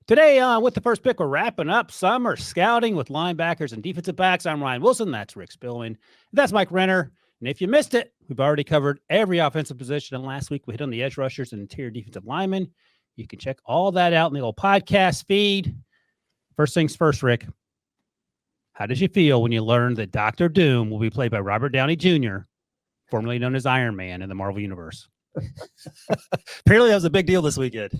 Today, with the first pick, we're wrapping up summer scouting with linebackers and defensive backs. I'm Ryan Wilson. That's Rick Spielman. That's Mike Renner. And if you missed it, we've already covered every offensive position. And last week, we hit on the edge rushers and interior defensive linemen. You can check all that out in the old podcast feed. First things first, Rick. How did you feel when you learned that Dr. Doom will be played by Robert Downey Jr., formerly known as Iron Man in the Marvel Universe? Apparently, that was a big deal this weekend.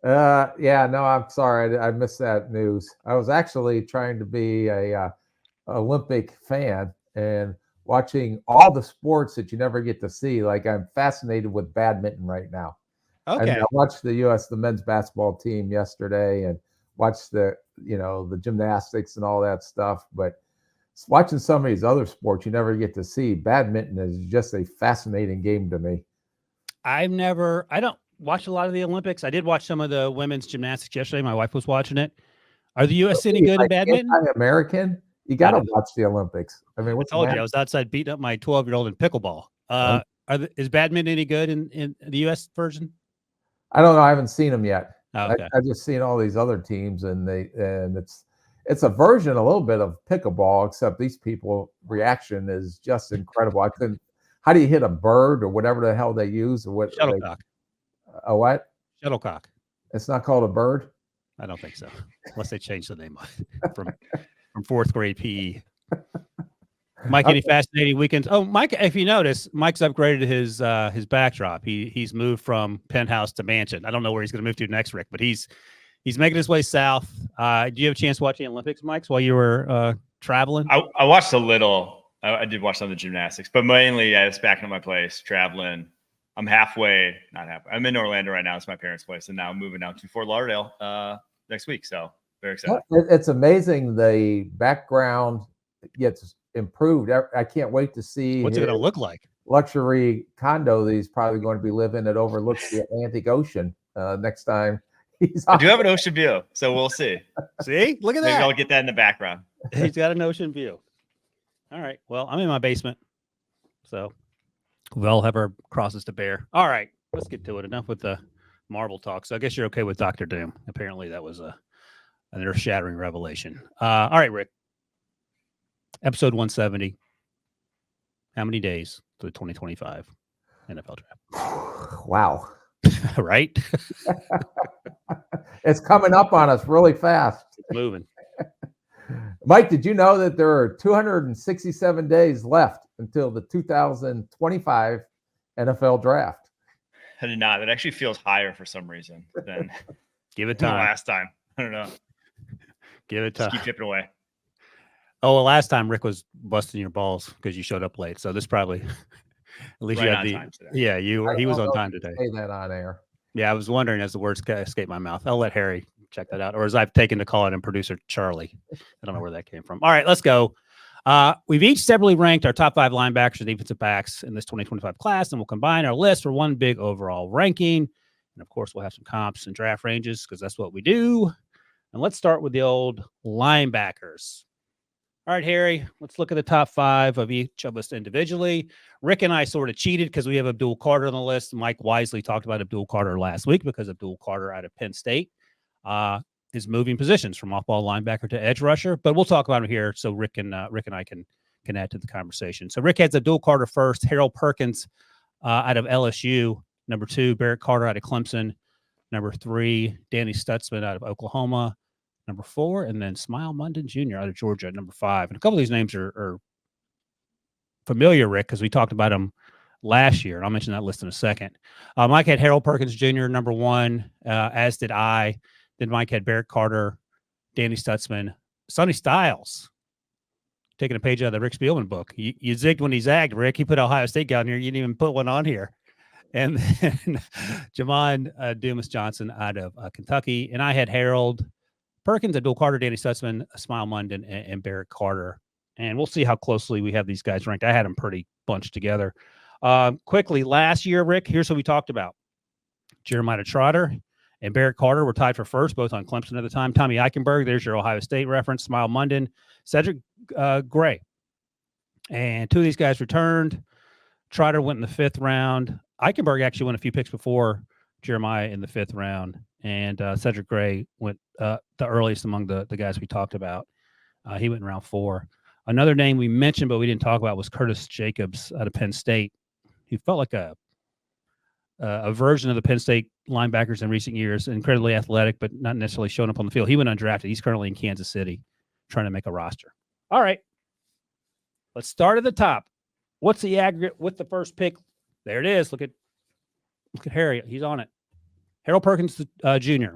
Yeah, no, I'm sorry. I missed that news. I was actually trying to be a Olympic fan and watching all the sports that you never get to see. Like, I'm fascinated with badminton right now. Okay. I watched the men's basketball team yesterday and watched the gymnastics and all that stuff. But watching some of these other sports you never get to see, badminton is just a fascinating game to me. I don't watch a lot of the Olympics. I did watch some of the women's gymnastics yesterday. My wife was watching it. Are the U.S. any good in badminton? American, you got to watch the Olympics. I mean, I told you I was outside beating up my 12-year-old in pickleball. Is badminton any good in the U.S. version? I don't know. I haven't seen them yet. Oh, okay. I've just seen all these other teams, and it's a version a little bit of pickleball, except these people reaction is just incredible. How do you hit a bird or whatever the hell they use or what? Shuttlecock. A what? Shuttlecock. It's not called a bird? I don't think so, unless they change the name from fourth grade PE. Mike, any fascinating weekends? Oh, Mike, if you notice, Mike's upgraded his backdrop. He's moved from penthouse to mansion. I don't know where he's going to move to next, Rick, but he's making his way south. Do you have a chance to watch the Olympics, Mike, while you were traveling? I watched a little. I did watch some of the gymnastics, but mainly I was back in my place, traveling. I'm not halfway. I'm in Orlando right now. It's my parents' place, and now I'm moving down to Fort Lauderdale next week. So very excited. It's amazing the background gets improved. I can't wait to see what's it going to look like. Luxury condo that he's probably going to be living that overlooks the Atlantic Ocean next time. I do have an ocean view, so we'll see. See, look at that. Maybe I'll get that in the background. He's got an ocean view. All right. Well, I'm in my basement, so we all have our crosses to bear. All right, let's get to it. Enough with the Marvel talk. So I guess you're okay with Dr. Doom. Apparently that was an earth-shattering revelation. All right, Rick. Episode 170. How many days to the 2025 NFL draft? Wow. Right? It's coming up on us really fast. It's moving. Mike, did you know that there are 267 days left until the 2025 NFL draft? I did not. It actually feels higher for some reason than give it time. Last time. I don't know. Give it time. Just keep chipping away. Oh, well, last time Rick was busting your balls because you showed up late. So this probably, at least right you had the time today. Yeah, he was on time today. Say that on air. Yeah, I was wondering as the words escaped my mouth. I'll let Harry check that out, or as I've taken to call it, and producer Charlie. I don't know where that came from. All right, let's go. We've each separately ranked our top 5 linebackers and defensive backs in this 2025 class, and we'll combine our list for one big overall ranking. And of course, we'll have some comps and draft ranges because that's what we do. And let's start with the old linebackers. All right, Harry, let's look at the top 5 of each of us individually. Rick and I sort of cheated because we have Abdul Carter on the list. Mike wisely talked about Abdul Carter last week because Abdul Carter out of Penn State is moving positions from off-ball linebacker to edge rusher. But we'll talk about him here so Rick and I can add to the conversation. So Rick has Abdul Carter first, Harold Perkins out of LSU, number 2, Barrett Carter out of Clemson, number 3, Danny Stutsman out of Oklahoma, number 4, and then Smael Mondon Jr. out of Georgia at number 5. And a couple of these names are familiar, Rick, because we talked about them last year, and I'll mention that list in a second. Mike had Harold Perkins Jr., number 1, as did I. Then Mike had Barrett Carter, Danny Stutsman, Sonny Styles, taking a page out of the Rick Spielman book. You zigged when he zagged, Rick. He put Ohio State down here. You didn't even put one on here. And then Jamon Dumas Johnson out of Kentucky. And I had Harold Perkins, Abdul Carter, Danny Stutsman, Smael Mondon, and Barrett Carter. And we'll see how closely we have these guys ranked. I had them pretty bunched together. Quickly, last year, Rick, here's what we talked about. Jeremiah Trotter and Barrett Carter were tied for first, both on Clemson at the time. Tommy Eichenberg, there's your Ohio State reference. Smael Mondon, Cedric Gray. And 2 of these guys returned. Trotter went in the 5th round. Eichenberg actually went a few picks before Jeremiah in the 5th round. and Cedric Gray went the earliest among the guys we talked about. He went in round 4. Another name we mentioned but we didn't talk about was Curtis Jacobs out of Penn State. He felt like a version of the Penn State linebackers in recent years, incredibly athletic, but not necessarily showing up on the field. He went undrafted. He's currently in Kansas City trying to make a roster. All right. Let's start at the top. What's the aggregate with the first pick? There it is. Look at Harry. He's on it. Harold Perkins Jr.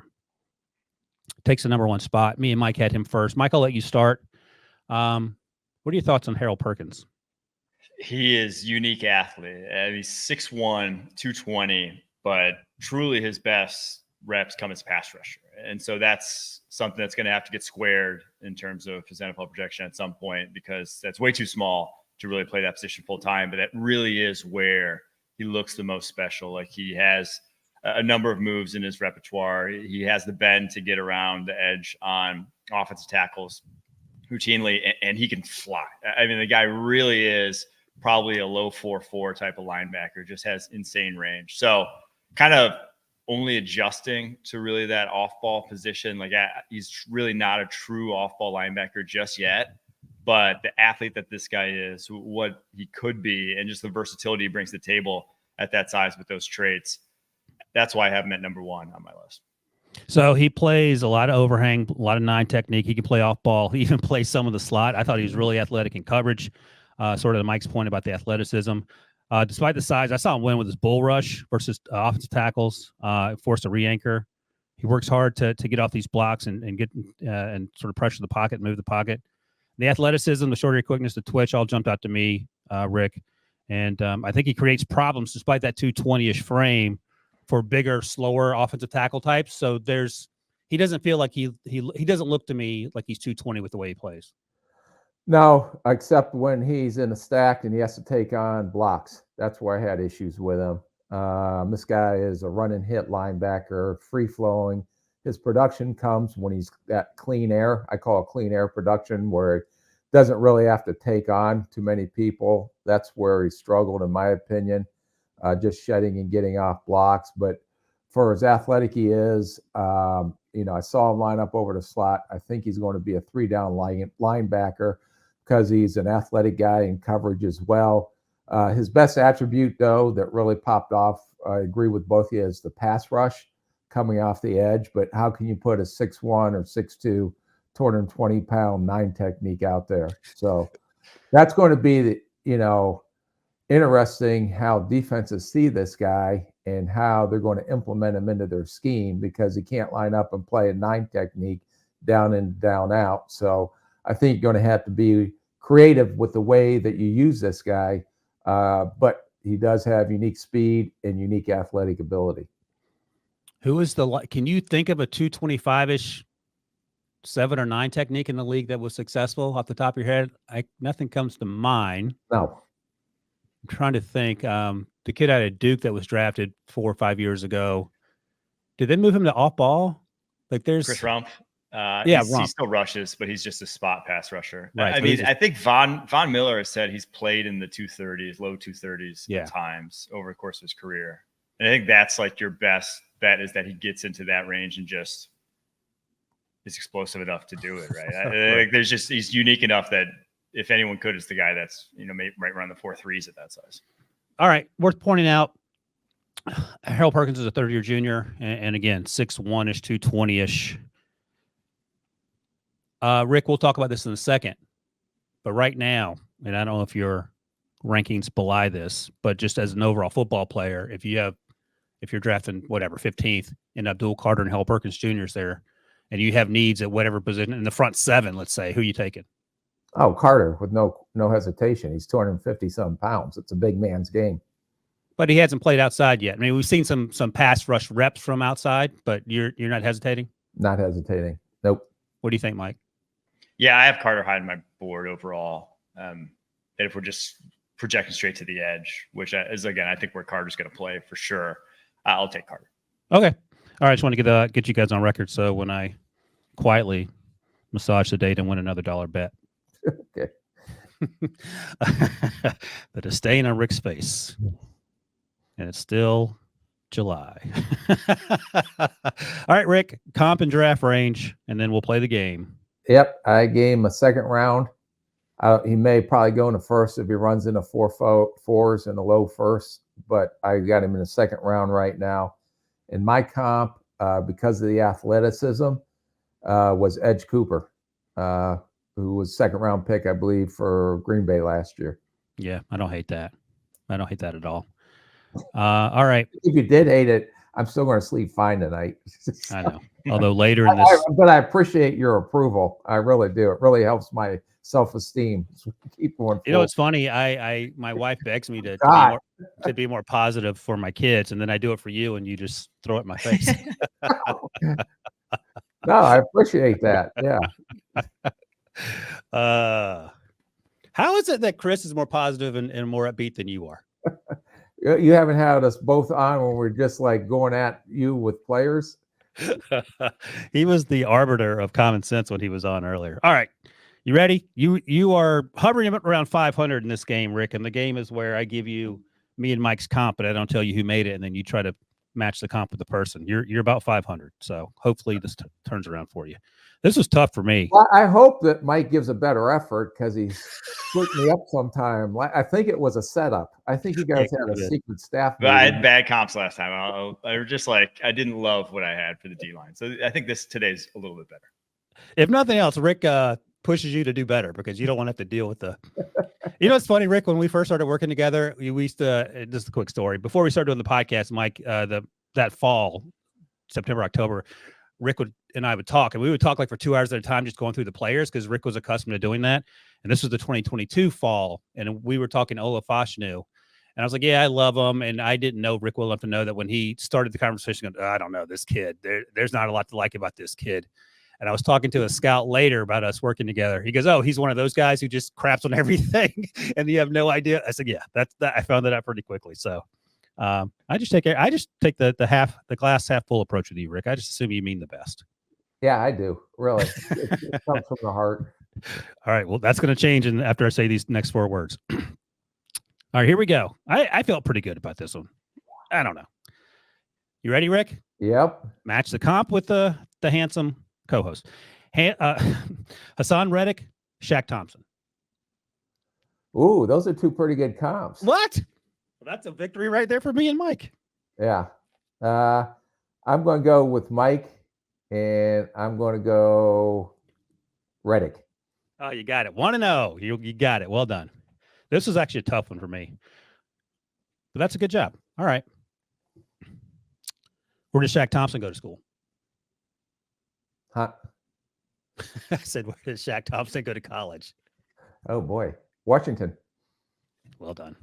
takes the number 1 spot. Me and Mike had him first. Mike, I'll let you start. What are your thoughts on Harold Perkins? He is unique athlete. He's 6'1", 220, but truly his best reps come as pass rusher. And so that's something that's going to have to get squared in terms of his NFL projection at some point, because that's way too small to really play that position full time. But that really is where he looks the most special. Like, he has a number of moves in his repertoire. He has the bend to get around the edge on offensive tackles routinely, and he can fly. I mean, the guy really is probably a low 4.4 type of linebacker, just has insane range. So kind of only adjusting to really that off-ball position. Like, he's really not a true off-ball linebacker just yet, but the athlete that this guy is, what he could be, and just the versatility he brings to the table at that size with those traits, that's why I have him at number 1 on my list. So he plays a lot of overhang, a lot of 9 technique. He can play off ball. He even plays some of the slot. I thought he was really athletic in coverage. Sort of to Mike's point about the athleticism. Despite the size, I saw him win with his bull rush versus offensive tackles, forced a re-anchor. He works hard to get off these blocks and get and sort of pressure the pocket, move the pocket. The athleticism, the short area quickness, the twitch all jumped out to me, Rick. And I think he creates problems despite that 220-ish frame for bigger, slower offensive tackle types. So he doesn't feel like he doesn't look to me like he's 220 with the way he plays. No, except when he's in a stack and he has to take on blocks. That's where I had issues with him. This guy is a run and hit linebacker, free flowing. His production comes when he's got clean air. I call it clean air production, where he doesn't really have to take on too many people. That's where he struggled, in my opinion, just shedding and getting off blocks. But for as athletic he is, I saw him line up over the slot. I think he's going to be a 3-down linebacker because he's an athletic guy in coverage as well. His best attribute, though, that really popped off, I agree with both of you, is the pass rush coming off the edge. But how can you put a 6'1" or 6'2", 220-pound 9 technique out there? So that's going to be, interesting how defenses see this guy and how they're going to implement him into their scheme, because he can't line up and play a 9 technique down in, down out. So I think you're going to have to be creative with the way that you use this guy, but he does have unique speed and unique athletic ability. Who is can you think of a 225-ish 7 or 9 technique in the league that was successful off the top of your head? Nothing comes to mind. No. I'm trying to think. The kid out of Duke that was drafted 4 or 5 years ago, did they move him to off ball? Like, there's Chris Rump. He still rushes, but he's just a spot pass rusher. Right, I mean, I think Von Miller has said he's played in the 230s, low 230s at times over the course of his career. And I think that's like your best bet, is that he gets into that range and just is explosive enough to do it, right? I think he's unique enough that if anyone could, it's the guy that's, maybe right around the 4.3s at that size. All right. Worth pointing out, Harold Perkins is a third-year junior, and again, 6'1"-ish, 220-ish. Rick, we'll talk about this in a second, but right now, and I don't know if your rankings belie this, but just as an overall football player, if you're drafting 15th and Abdul, Carter, and Harold Perkins Jr. is there, and you have needs at whatever position in the front 7, let's say, who are you taking? Oh, Carter, with no hesitation. He's 250-some pounds. It's a big man's game. But he hasn't played outside yet. I mean, we've seen some pass rush reps from outside, but you're not hesitating? Not hesitating. Nope. What do you think, Mike? Yeah, I have Carter high on my board overall. And if we're just projecting straight to the edge, which is, again, I think where Carter's going to play for sure, I'll take Carter. Okay. All right. I just want to get you guys on record, so when I quietly massage the date and win another $1 bet. Okay. The disdain on Rick's face. And it's still July. All right, Rick, comp and draft range, and then we'll play the game. Yep, I gave him a second round. He may probably go in the first if he runs into fours in the low first, but I got him in the second round right now. And my comp, because of the athleticism, was Edge Cooper, who was second round pick, I believe, for Green Bay last year. Yeah, I don't hate that. I don't hate that at all. All right. If you did hate it, I'm still going to sleep fine tonight. I know. Although later in this, but I appreciate your approval. I really do. It really helps my self-esteem. Keep going. you know, it's funny. My wife begs me to be more positive for my kids, and then I do it for you, and you just throw it in my face. No, I appreciate that. Yeah. How is it that Chris is more positive and more upbeat than you are? You haven't had us both on when we're just like going at you with players. He was the arbiter of common sense when he was on earlier. All right. You ready? You are hovering around 500 in this game, Rick. And the game is where I give you me and Mike's comp, but I don't tell you who made it. And then you try to match the comp with the person. You're about 500. So hopefully this turns around for you. This was tough for me. Well, I hope that Mike gives a better effort because he split me up sometime. I think it was a setup. I think you guys had a secret staff. But I had bad comps last time. I was just like, I didn't love what I had for the D line. So I think today's a little bit better. If nothing else, Rick pushes you to do better because you don't want to have to deal with the. You know, it's funny, Rick. When we first started working together, we used to. Just a quick story. Before we started doing the podcast, Mike, that fall, September, October, Rick and I would talk, and we would talk like for 2 hours at a time, just going through the players because Rick was accustomed to doing that. And this was the 2022 fall, and we were talking Ola Fashanu. And I was like, yeah, I love him. And I didn't know Rick well enough to know that when he started the conversation, going, I don't know, this kid, there's not a lot to like about this kid. And I was talking to a scout later about us working together. He goes, oh, he's one of those guys who just craps on everything. And you have no idea. I said, yeah, that's that. I found that out pretty quickly. So I just take the glass half full approach with you, Rick. I just assume you mean the best. Yeah, I do. Really. It comes from the heart. All right. Well, that's going to change after I say these next 4 words. All right, here we go. I felt pretty good about this one. I don't know. You ready, Rick? Yep. Match the comp with the handsome co-host. Hassan Reddick, Shaq Thompson. Ooh, those are 2 pretty good comps. What? Well, that's a victory right there for me and Mike. Yeah. I'm going to go with Mike, and I'm going to go Reddick. Oh, you got it. 1-0. You got it. Well done. This was actually a tough one for me. But that's a good job. All right. Where does Shaq Thompson go to school? Huh? I said, where does Shaq Thompson go to college? Oh, boy. Washington. Well done.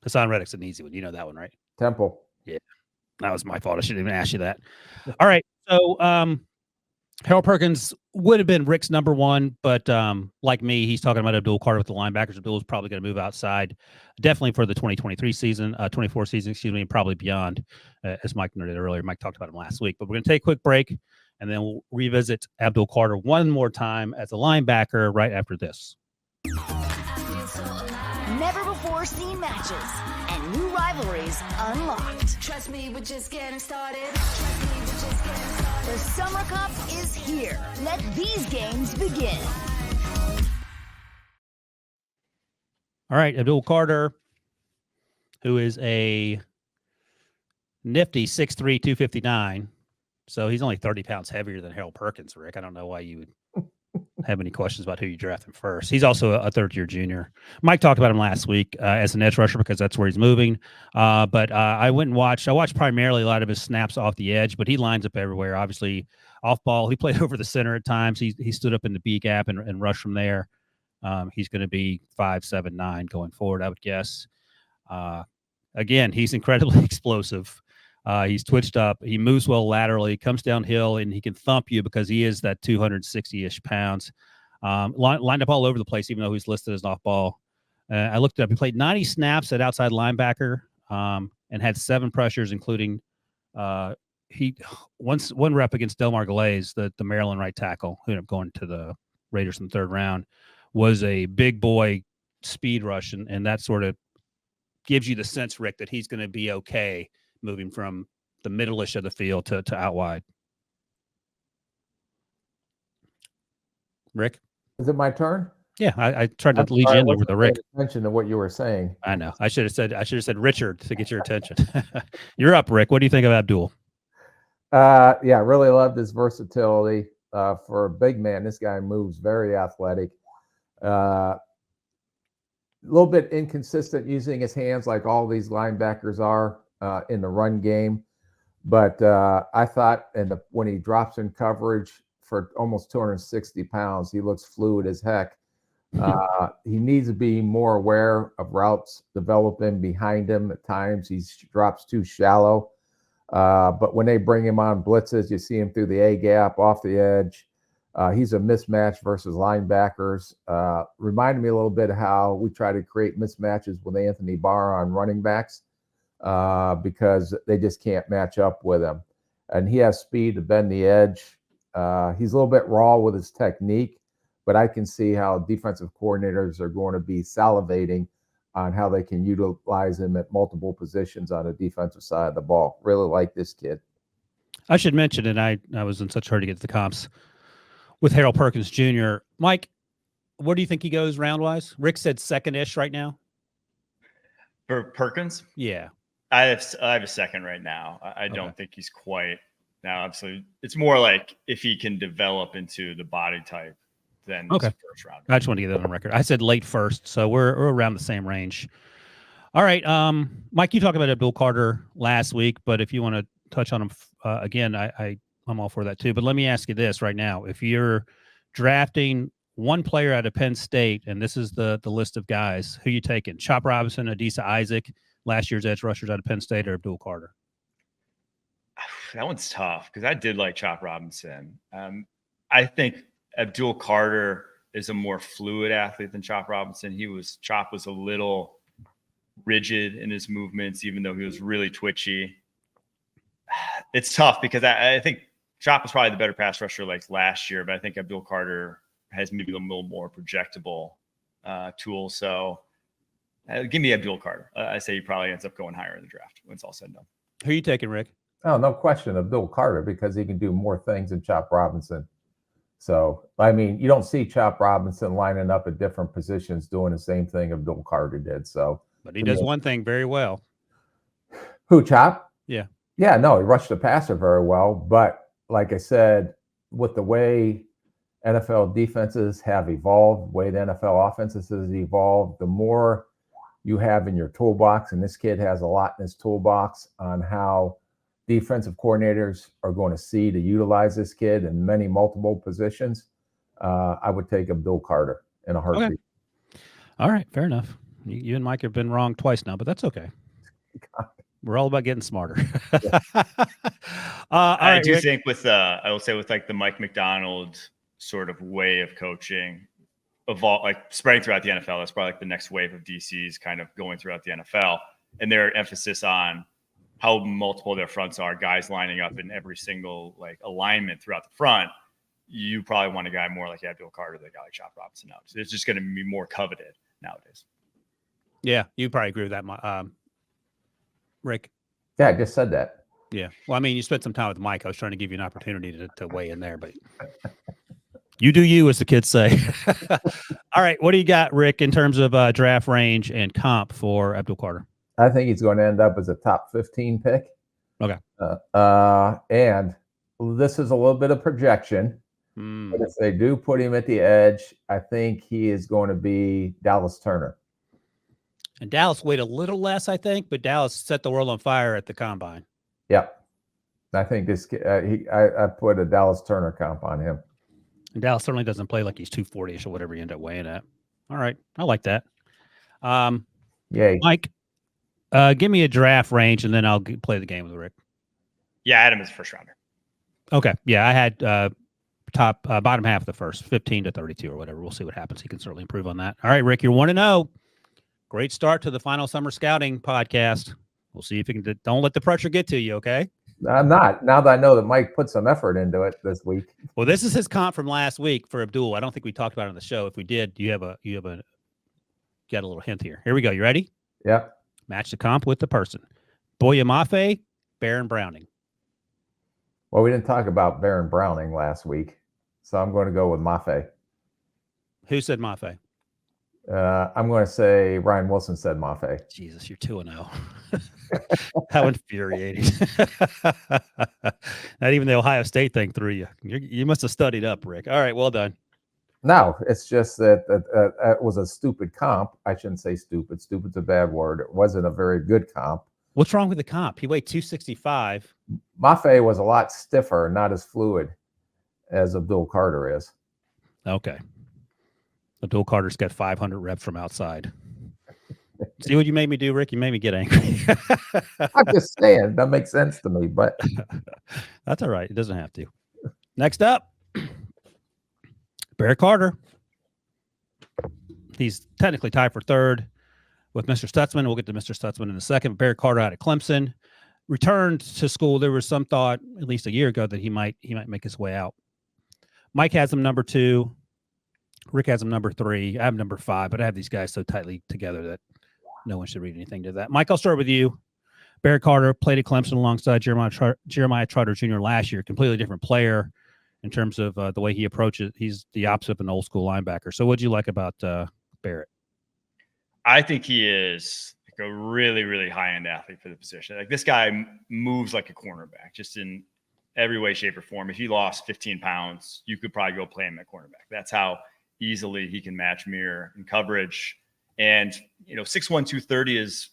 Hassan Reddick's an easy one. You know that one, right? Temple. Yeah. That was my fault. I shouldn't even ask you that. All right. So Harold Perkins would have been Rick's number 1, but like me, he's talking about Abdul Carter with the linebackers. Abdul is probably going to move outside, definitely for the 2023 season, 24 season, excuse me, and probably beyond, as Mike noted earlier. Mike talked about him last week, but we're going to take a quick break, and then we'll revisit Abdul Carter one more time as a linebacker right after this. Never before seen matches and new rivalries unlocked. Trust me, we're just getting started. The Summer Cup is here. Let these games begin. All right, Abdul Carter, who is a nifty 6'3", 259. So he's only 30 pounds heavier than Harold Perkins, Rick. I don't know why you would have any questions about who you draft him first. He's also a third-year junior. Mike talked about him last week as an edge rusher because that's where he's moving. But I went and watched. I watched primarily a lot of his snaps off the edge, but he lines up everywhere. Obviously, off ball, he played over the center at times. He stood up in the B gap and rushed from there. He's going to be 5'7", 9 going forward, I would guess. Again, he's incredibly explosive. He's twitched up. He moves well laterally, comes downhill, and he can thump you because he is that 260-ish pounds. Lined up all over the place, even though he's listed as an off-ball. I looked it up. He played 90 snaps at outside linebacker and had 7 pressures, including one rep against Delmar Glaze, the Maryland right tackle, who ended up going to the Raiders in the 3rd round, was a big boy speed rush, and that sort of gives you the sense, Rick, that he's going to be okay moving from middle-ish of the field to out wide. Rick? Is it my turn? Yeah, I tried to I'm lead sorry, you I in there with wasn't the Rick. paying attention to what you were saying. I know. I should have said Richard to get your attention. You're up, Rick. What do you think of Abdul? Yeah, really loved his versatility. For a big man, this guy moves very athletic. A little bit inconsistent using his hands like all these linebackers are in the run game. But I thought when he drops in coverage for almost 260 pounds, he looks fluid as heck. He needs to be more aware of routes developing behind him. At times, he drops too shallow. But when they bring him on blitzes, you see him through the A gap, off the edge. He's a mismatch versus linebackers. Reminded me a little bit of how we try to create mismatches with Anthony Barr on running backs because they just can't match up with him. And he has speed to bend the edge. He's a little bit raw with his technique, but I can see how defensive coordinators are going to be salivating on how they can utilize him at multiple positions on the defensive side of the ball. Really like this kid. I should mention, and I was in such a hurry to get to the comps with Harold Perkins Jr. Mike, where do you think he goes round-wise? Rick said second-ish right now. For Perkins? Yeah. I have a second right now. I don't think he's quite now. Absolutely. It's more like if he can develop into the body type, then Okay. First round. I just want to get that on record. I said late first, so we're around the same range. All right. Mike, you talked about Abdul Carter last week, but if you want to touch on him again, I'm all for that too. But let me ask you this right now. If you're drafting one player out of Penn State, and this is the list of guys, who you taking? Chop Robinson, Adisa Isaac, last year's edge rushers out of Penn State, or Abdul Carter? That one's tough because I did like Chop Robinson. I think Abdul Carter is a more fluid athlete than Chop Robinson. Chop was a little rigid in his movements, even though he was really twitchy. It's tough because I think Chop was probably the better pass rusher like last year, but I think Abdul Carter has maybe a little more projectable tool. So give me Abdul Carter. I say he probably ends up going higher in the draft when it's all said and done. Who are you taking, Rick? Oh, no question, Abdul Carter, because he can do more things than Chop Robinson. So, I mean, you don't see Chop Robinson lining up at different positions doing the same thing Abdul Carter did. So, but he does one thing very well. Who, Chop? Yeah. Yeah, no, he rushed the passer very well. But like I said, with the way NFL defenses have evolved, the way the NFL offenses has evolved, the more you have in your toolbox, and this kid has a lot in his toolbox on how defensive coordinators are going to see to utilize this kid in many multiple positions. I would take Abdul Carter in a heartbeat. Okay. All right, fair enough. You and Mike have been wrong twice now, but that's okay. We're all about getting smarter. I do think I will say with like the Mike McDonald sort of way of coaching, like spreading throughout the NFL, that's probably like the next wave of DCs kind of going throughout the NFL, and their emphasis on how multiple their fronts are, guys lining up in every single like alignment throughout the front. You probably want a guy more like Abdul Carter than a guy like Chop Robinson now. So it's just going to be more coveted nowadays. Yeah, you probably agree with that, Rick. Yeah, I just said that. Yeah. Well, I mean, you spent some time with Mike. I was trying to give you an opportunity to weigh in there, but you do you, as the kids say. All right. What do you got, Rick, in terms of draft range and comp for Abdul Carter? I think he's going to end up as a top 15 pick. Okay. And this is a little bit of projection. But if they do put him at the edge, I think he is going to be Dallas Turner. And Dallas weighed a little less, I think, but Dallas set the world on fire at the combine. Yep. I think this I put a Dallas Turner comp on him. And Dallas certainly doesn't play like he's 240-ish or whatever you end up weighing at. All right. I like that. Yay. Mike, give me a draft range, and then I'll play the game with Rick. Yeah, Adam is first rounder. Okay. Yeah, I had bottom half of the first, 15 to 32 or whatever. We'll see what happens. He can certainly improve on that. All right, Rick, you're 1-0. Great start to the final summer scouting podcast. We'll see if you can. Don't let the pressure get to you, okay? I'm not. Now that I know that Mike put some effort into it this week. Well, this is his comp from last week for Abdul. I don't think we talked about it on the show. If we did, you got a little hint here. Here we go. You ready? Yep. Match the comp with the person. Boyamafe, Baron Browning. Well, we didn't talk about Baron Browning last week, so I'm going to go with Mafe. Who said Mafe? I'm going to say Ryan Wilson said Mafe. Jesus, you're 2-0. How infuriating. Not even the Ohio State thing threw you. You must have studied up, Rick. All right, well done. No, it's just that it was a stupid comp. I shouldn't say stupid. Stupid's a bad word. It wasn't a very good comp. What's wrong with the comp? He weighed 265. Mafe was a lot stiffer, not as fluid as Abdul Carter is. Okay. Abdul Carter's got 500 reps from outside. See what you made me do, Rick? You made me get angry. I'm just saying, that makes sense to me, but that's all right. It doesn't have to. Next up, Barrett Carter. He's technically tied for third with Mr. Stutsman. We'll get to Mr. Stutsman in a second. Barrett Carter out of Clemson returned to school. There was some thought, at least a year ago, that he might make his way out. Mike has him number 2. Rick has him number 3. I have number 5, but I have these guys so tightly together that no one should read anything to that. Mike, I'll start with you. Barrett Carter played at Clemson alongside Jeremiah Trotter Jr. last year. Completely different player in terms of the way he approaches. He's the opposite of an old school linebacker. So what'd you like about Barrett? I think he is like a really, really high-end athlete for the position. Like this guy moves like a cornerback, just in every way, shape, or form. If he lost 15 pounds, you could probably go play him at cornerback. That's how easily he can match mirror in coverage. And, 6'1", 230 is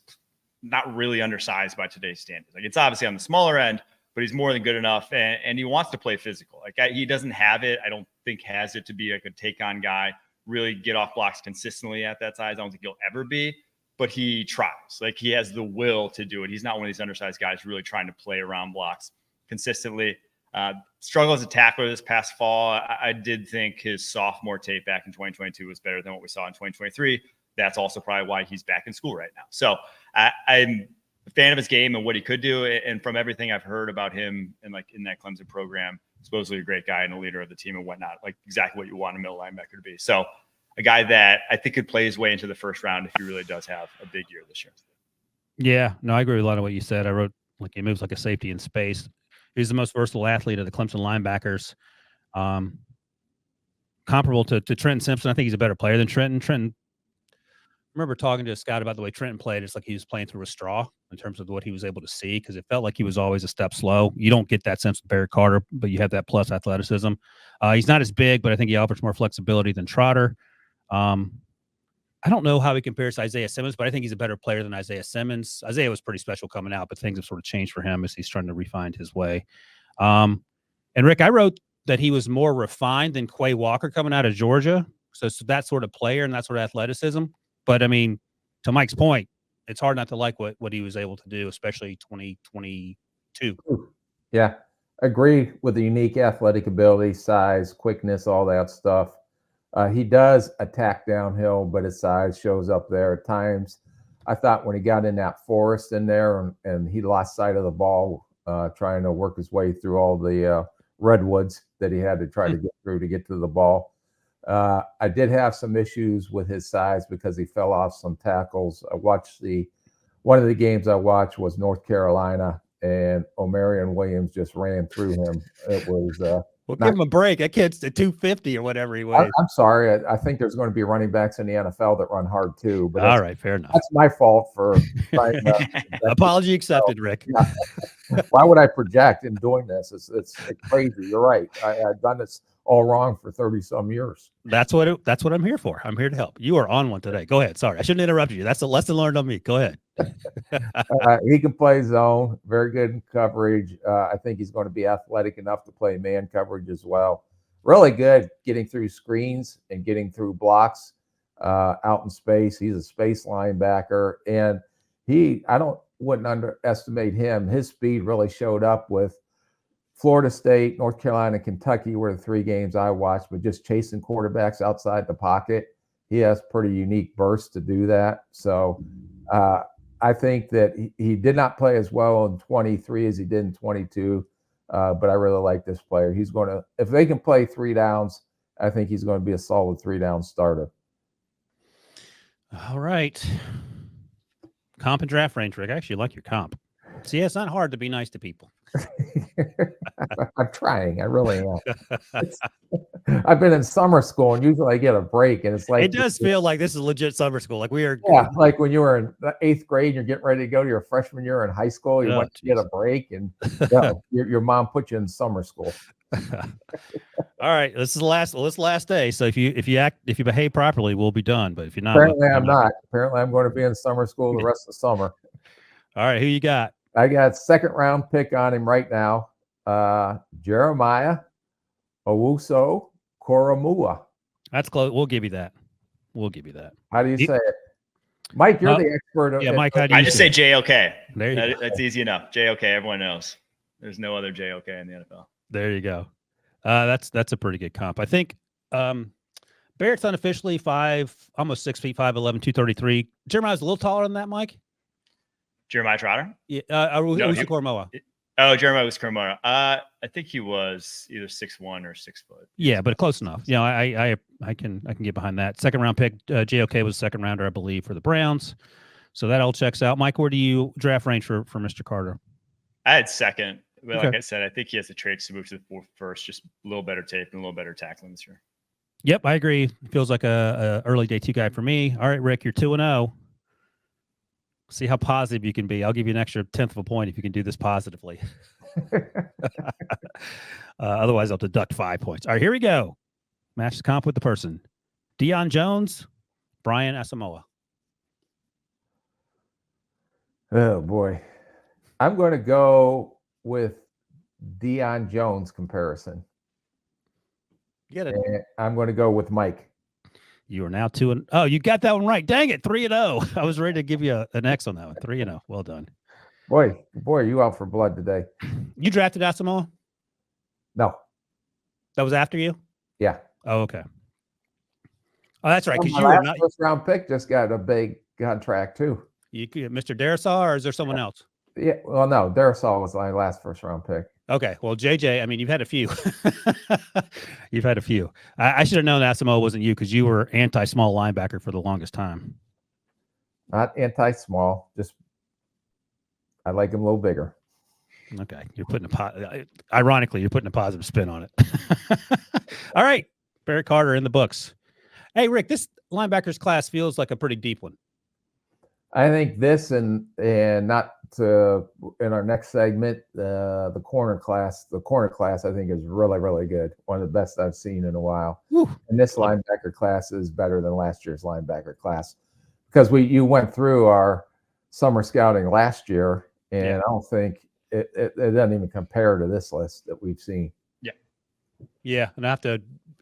not really undersized by today's standards. Like it's obviously on the smaller end, but he's more than good enough. And he wants to play physical. Like he doesn't have it. I don't think has it to be like a take-on guy, really get off blocks consistently at that size. I don't think he'll ever be, but he tries. Like he has the will to do it. He's not one of these undersized guys really trying to play around blocks consistently. Struggle as a tackler this past fall. I did think his sophomore tape back in 2022 was better than what we saw in 2023. That's also probably why he's back in school right now. So I'm a fan of his game and what he could do. And from everything I've heard about him and like in that Clemson program, supposedly a great guy and a leader of the team and whatnot, like exactly what you want a middle linebacker to be. So a guy that I think could play his way into the first round if he really does have a big year this year. Yeah, no, I agree with a lot of what you said. I wrote like he moves like a safety in space. He's the most versatile athlete of the Clemson linebackers. Comparable to Trenton Simpson. I think he's a better player than Trenton. Trenton, I remember talking to a scout about the way Trenton played. It's like he was playing through a straw in terms of what he was able to see because it felt like he was always a step slow. You don't get that sense with Barrett Carter, but you have that plus athleticism. He's not as big, but I think he offers more flexibility than Trotter. I don't know how he compares to Isaiah Simmons, but I think he's a better player than Isaiah Simmons. Isaiah was pretty special coming out, but things have sort of changed for him as he's trying to refine his way. And Rick, I wrote that he was more refined than Quay Walker coming out of Georgia. So that sort of player and that sort of athleticism. But I mean, to Mike's point, it's hard not to like what he was able to do, especially 2022. Yeah, agree with the unique athletic ability, size, quickness, all that stuff. He does attack downhill, but his size shows up there at times. I thought when he got in that forest in there and he lost sight of the ball, trying to work his way through all the redwoods that he had to try to get through to get to the ball. I did have some issues with his size because he fell off some tackles. I watched one of the games I watched was North Carolina, and Omarion Williams just ran through him. It was well, give him a break. That kid's at 250 or whatever he weighs. I'm sorry. I think there's going to be running backs in the NFL that run hard too. But all right, fair enough. That's my fault for apology accepted, Rick. Why would I project in doing this? It's crazy. You're right. I've done this all wrong for 30-some years. That's what I'm here for. I'm here to help. You are on one today. Go ahead. Sorry, I shouldn't interrupt you. That's a lesson learned on me. Go ahead. He can play zone. Very good in coverage. I think he's going to be athletic enough to play man coverage as well. Really good getting through screens and getting through blocks out in space. He's a space linebacker, and wouldn't underestimate him. His speed really showed up with Florida State, North Carolina, Kentucky were the 3 games I watched, but just chasing quarterbacks outside the pocket. He has pretty unique bursts to do that. So I think that he did not play as well in 23 as he did in 22, but I really like this player. He's going to, if they can play 3 downs, I think he's going to be a solid 3-down starter. All right. Comp and draft range, Rick. I actually like your comp. See, it's not hard to be nice to people. I'm trying. I really am. I've been in summer school, and usually I get a break, and it's like It does feel like this is legit summer school. Like we are. Yeah, like when you were in the 8th grade, and you're getting ready to go to your freshman year in high school. You Oh, went to get a break, and your mom put you in summer school. All right, this is the last day. So if you behave properly, we'll be done. But if you're not, Apparently, I'm not. Apparently, I'm going to be in summer school the rest of the summer. All right, who you got? I got 2nd round pick on him right now. Jeremiah Owusu Koromua. That's close. We'll give you that. How do you say it? Mike, you're the expert. Yeah, Mike, how do you I just say JOK. There you go. That's easy enough. JOK. Everyone knows. There's no other JOK in the NFL. There you go. That's a pretty good comp. I think Barrett's unofficially almost 6 feet 5'11", 233. Jeremiah's a little taller than that, Mike. Jeremiah Trotter? Yeah, Koromua. Oh, Jeremiah was Koromua. I think he was either 6'1" or 6 foot. Yeah, but close enough. You know, I can get behind that. 2nd round pick. JOK was a 2nd rounder, I believe, for the Browns. So that all checks out. Mike, where do you draft range for Mr. Carter? I had 2nd. But Okay. like I said, I think he has the traits to move to the first, just a little better tape and a little better tackling this year. Yep, I agree. Feels like a early day 2 guy for me. All right, Rick, you're 2-0. See how positive you can be. I'll give you an extra 1/10 of a point if you can do this positively. Otherwise, I'll deduct 5 points. All right, here we go. Match the comp with the person. Deion Jones, Brian Asamoah. Oh boy, I'm going to go with Deion Jones comparison. Get it? And I'm going to go with Mike. You are now 2-0. Oh, you got that one right. Dang it, 3-0. I was ready to give you an X on that one. 3-0. Well done. Boy, you out for blood today. You drafted Asamoah? No. That was after you? Yeah. Oh, okay. Oh, that's right. Because My you were last not. first round pick just got a big contract too. You Mr. Darisaw, or is there someone else? Yeah. Well, no, Darisaw was my last first round pick. Okay. Well, JJ, I mean, you've had a few. You've had a few. I should have known Asamoah wasn't you because you were anti-small linebacker for the longest time. Not anti-small, just I like him a little bigger. Okay. You're putting ironically, you're putting a positive spin on it. All right. Barrett Carter in the books. Hey, Rick, this linebackers class feels like a pretty deep one. I think this and not to in our next segment, the corner class. The corner class I think is really, really good. One of the best I've seen in a while. Whew. And this linebacker class is better than last year's linebacker class because you went through our summer scouting last year, and I don't think it doesn't even compare to this list that we've seen. Yeah, and I have to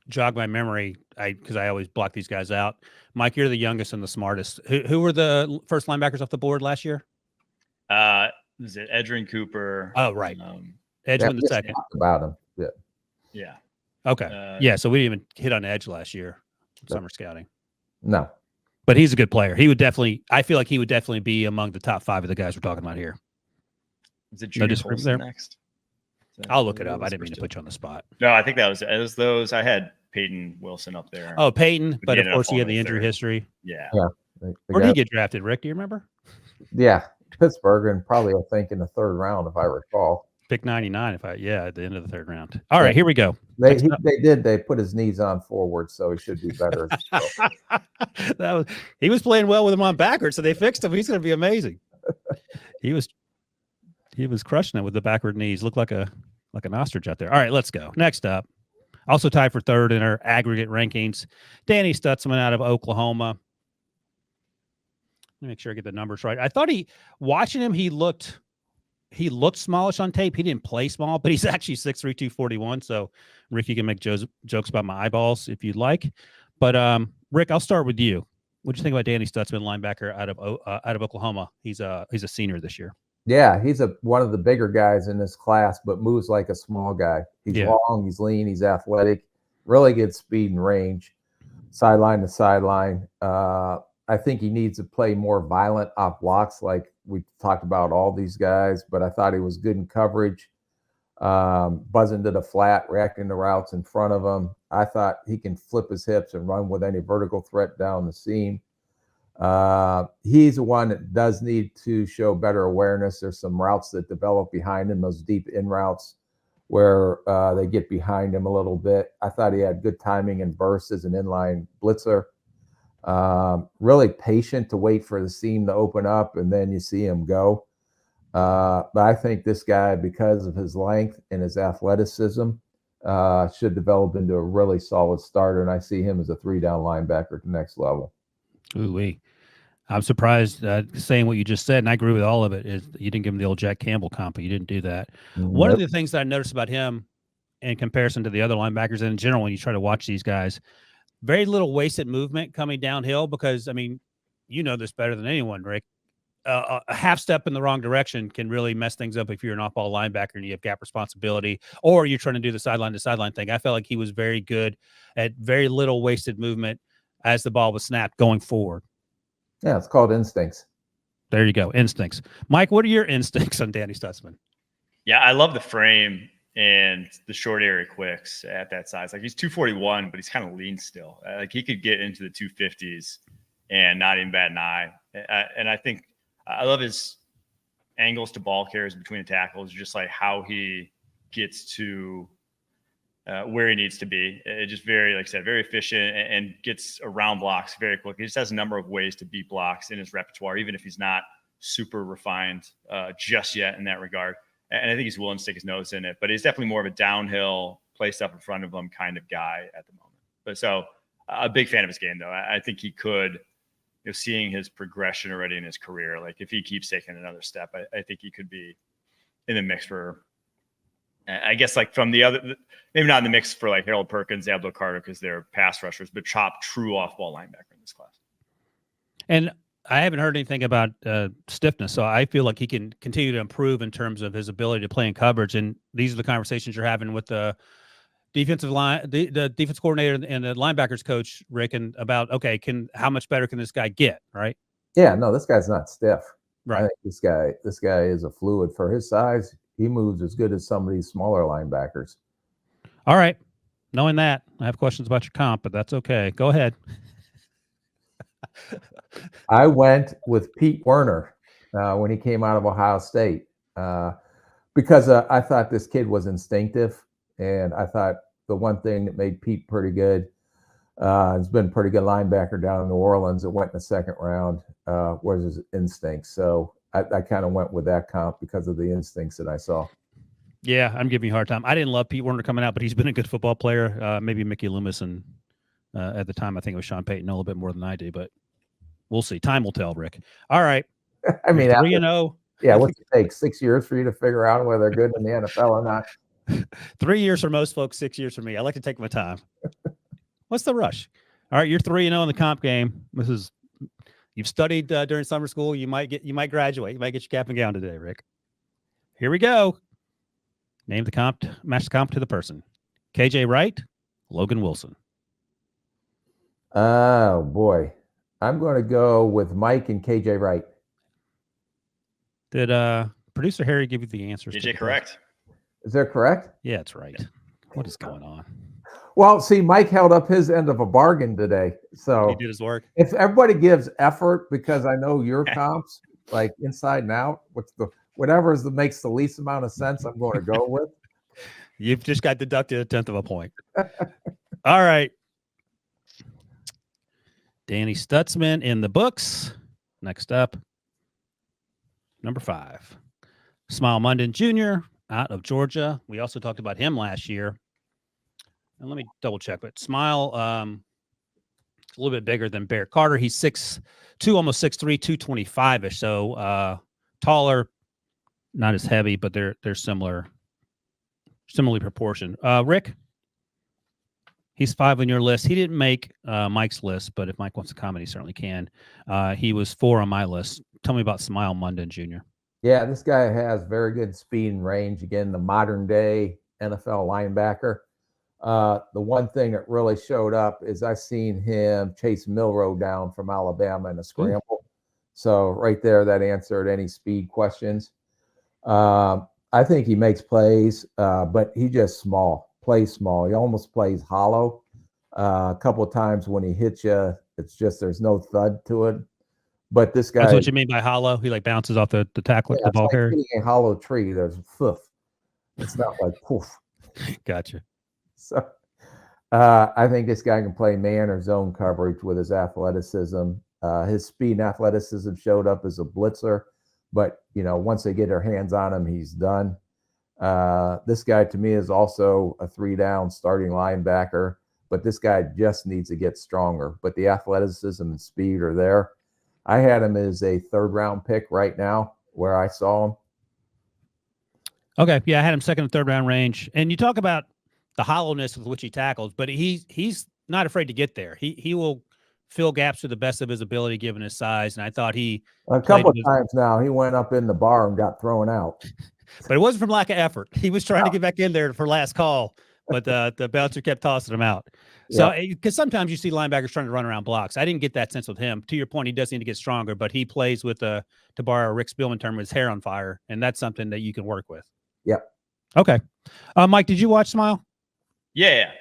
jog my memory because I always block these guys out. Mike, you're the youngest and the smartest. Who were the first linebackers off the board last year? Was it Edrin Cooper? Oh, right. Edge went the second. About him. Yeah. Yeah. Okay. Yeah, so we didn't even hit on Edge last year, summer scouting. No. But he's a good player. He would definitely, I feel like he would definitely be among the top 5 of the guys we're talking about here. Is it Junior disagreement Colson there? next? I'll look it up. I didn't mean to put you on the spot. No, I think that was those. I had Peyton Wilson up there. Oh, Peyton, but he of ended up course he had falling the injury third. history. Yeah. Where did he get drafted, Rick? Do you remember? Yeah, Pittsburgh, and probably I think in the 3rd round, if I recall. Pick 99, at the end of the 3rd round. All right, here we go. They put his knees on forward, so he should be better. He was playing well with him on backward, so they fixed him. He's going to be amazing. He was crushing it with the backward knees. Looked like an ostrich out there. All right, let's go. Next up, also tied for 3rd in our aggregate rankings, Danny Stutsman out of Oklahoma. Let me make sure I get the numbers right. I thought watching him, he looked smallish on tape. He didn't play small, but he's actually 6'3", 241. So, Rick, you can make jokes about my eyeballs if you'd like. But Rick, I'll start with you. What do you think about Danny Stutsman, linebacker out of Oklahoma? He's a senior this year. Yeah, he's one of the bigger guys in this class, but moves like a small guy. He's long, he's lean, he's athletic, really good speed and range, sideline to sideline. I think he needs to play more violent off blocks like we talked about all these guys, but I thought he was good in coverage, buzzing to the flat, reacting to routes in front of him. I thought he can flip his hips and run with any vertical threat down the seam. He's the one that does need to show better awareness. There's some routes that develop behind him, those deep in routes where they get behind him a little bit. I thought he had good timing and burst as an inline blitzer. Really patient to wait for the seam to open up, and then you see him go. But I think this guy, because of his length and his athleticism, should develop into a really solid starter, and I see him as a 3-down linebacker at the next level. Ooh-wee. I'm surprised saying what you just said, and I agree with all of it, is you didn't give him the old Jack Campbell comp, but you didn't do that. One of the things that I noticed about him in comparison to the other linebackers, and in general, when you try to watch these guys, very little wasted movement coming downhill because, I mean, you know this better than anyone, Rick. A half step in the wrong direction can really mess things up if you're an off-ball linebacker and you have gap responsibility, or you're trying to do the sideline-to-sideline thing. I felt like he was very good at very little wasted movement as the ball was snapped going forward. Yeah, it's called instincts. There you go, instincts. Mike, what are your instincts on Danny Stutsman? Yeah, I love the frame and the short area quicks at that size. Like, he's 241, but he's kind of lean still. Like, he could get into the 250s and not even bat an eye. And I think I love his angles to ball carriers between the tackles, just like how he gets to where he needs to be. It just very, like I said, very efficient and gets around blocks very quickly. He just has a number of ways to beat blocks in his repertoire, even if he's not super refined just yet in that regard. And I think he's willing to stick his nose in it, but he's definitely more of a downhill, play stuff in front of him kind of guy at the moment. But so a big fan of his game, though. I think he could, you know, seeing his progression already in his career, like if he keeps taking another step, I think he could be in the mix for, I guess, like from the other, maybe not in the mix for like Harold Perkins, Abdul Carter, because they're pass rushers, but top true off-ball linebacker in this class. And I haven't heard anything about stiffness, so I feel like he can continue to improve in terms of his ability to play in coverage. And these are the conversations you're having with the defensive line, the defense coordinator and the linebackers coach, Rick, and about, okay, how much better can this guy get, right? Yeah, no, this guy's not stiff. Right. I think this guy is a fluid for his size. He moves as good as some of these smaller linebackers. All right. Knowing that, I have questions about your comp, but that's okay. Go ahead. I went with Pete Werner when he came out of Ohio State because I thought this kid was instinctive, and I thought the one thing that made Pete pretty good, has been a pretty good linebacker down in New Orleans that went in the second round, was his instincts. So I kind of went with that comp because of the instincts that I saw. Yeah, I'm giving you a hard time. I didn't love Pete Werner coming out, but he's been a good football player. Maybe Mickey Loomis, and at the time, I think it was Sean Payton a little bit more than I do, but we'll see. Time will tell, Rick. All right. I mean, 3-0. Yeah, what's it take? 6 years for you to figure out whether they're good in the NFL or not? 3 years for most folks, 6 years for me. I like to take my time. What's the rush? All right, you're 3-0 in the comp game. You've studied during summer school. You might graduate. You might get your cap and gown today, Rick. Here we go. Name the comp, match the comp to the person. KJ Wright, Logan Wilson. Oh boy, I'm going to go with Mike and KJ Wright. Did producer Harry give you the answers? KJ correct. Is that correct? Yeah, it's right. What is going on? Well, see, Mike held up his end of a bargain today. So He did his work. if everybody gives effort, because I know your comps, like inside and out, whatever makes the least amount of sense, I'm going to go with. You've just got deducted a 10th of a point. All right. Danny Stutsman in the books. Next up, number 5. Smael Mondon Jr. out of Georgia. We also talked about him last year. And let me double check, but Smael, a little bit bigger than Barrett Carter. He's 6'2", almost 6'3", 225-ish. So taller, not as heavy, but they're similarly proportioned. Rick, he's 5 on your list. He didn't make Mike's list, but if Mike wants to comment, he certainly can. He was 4 on my list. Tell me about Smael Mondon Jr. Yeah, this guy has very good speed and range. Again, the modern day NFL linebacker. The one thing that really showed up is I seen him chase Milroe down from Alabama in a scramble. Ooh. So right there, that answered any speed questions. I think he makes plays, but he just plays small. He almost plays hollow. A couple of times when he hits you, it's just there's no thud to it. But this guy, That's what you mean by hollow. He like bounces off the tackle, yeah, the it's ball like carrier. hitting a hollow tree. There's poof. It's not like poof. Gotcha. So I think this guy can play man or zone coverage with his athleticism. His speed and athleticism showed up as a blitzer, but once they get their hands on him, he's done. This guy to me is also a 3-down starting linebacker, but this guy just needs to get stronger. But the athleticism and speed are there. I had him as a 3rd-round pick right now where I saw him. Okay. Yeah, I had him 2nd and 3rd round range. And you talk about the hollowness with which he tackles, but he's not afraid to get there. He will fill gaps to the best of his ability given his size. And I thought he A couple of times now he went up in the bar and got thrown out. But it wasn't from lack of effort. He was trying to get back in there for last call, but the bouncer kept tossing him out. So, because sometimes you see linebackers trying to run around blocks. I didn't get that sense with him. To your point, he does need to get stronger, but he plays with, to borrow a Rick Spielman term, with his hair on fire, and that's something that you can work with. Yep. Okay. Mike, did you watch Smael? Yeah.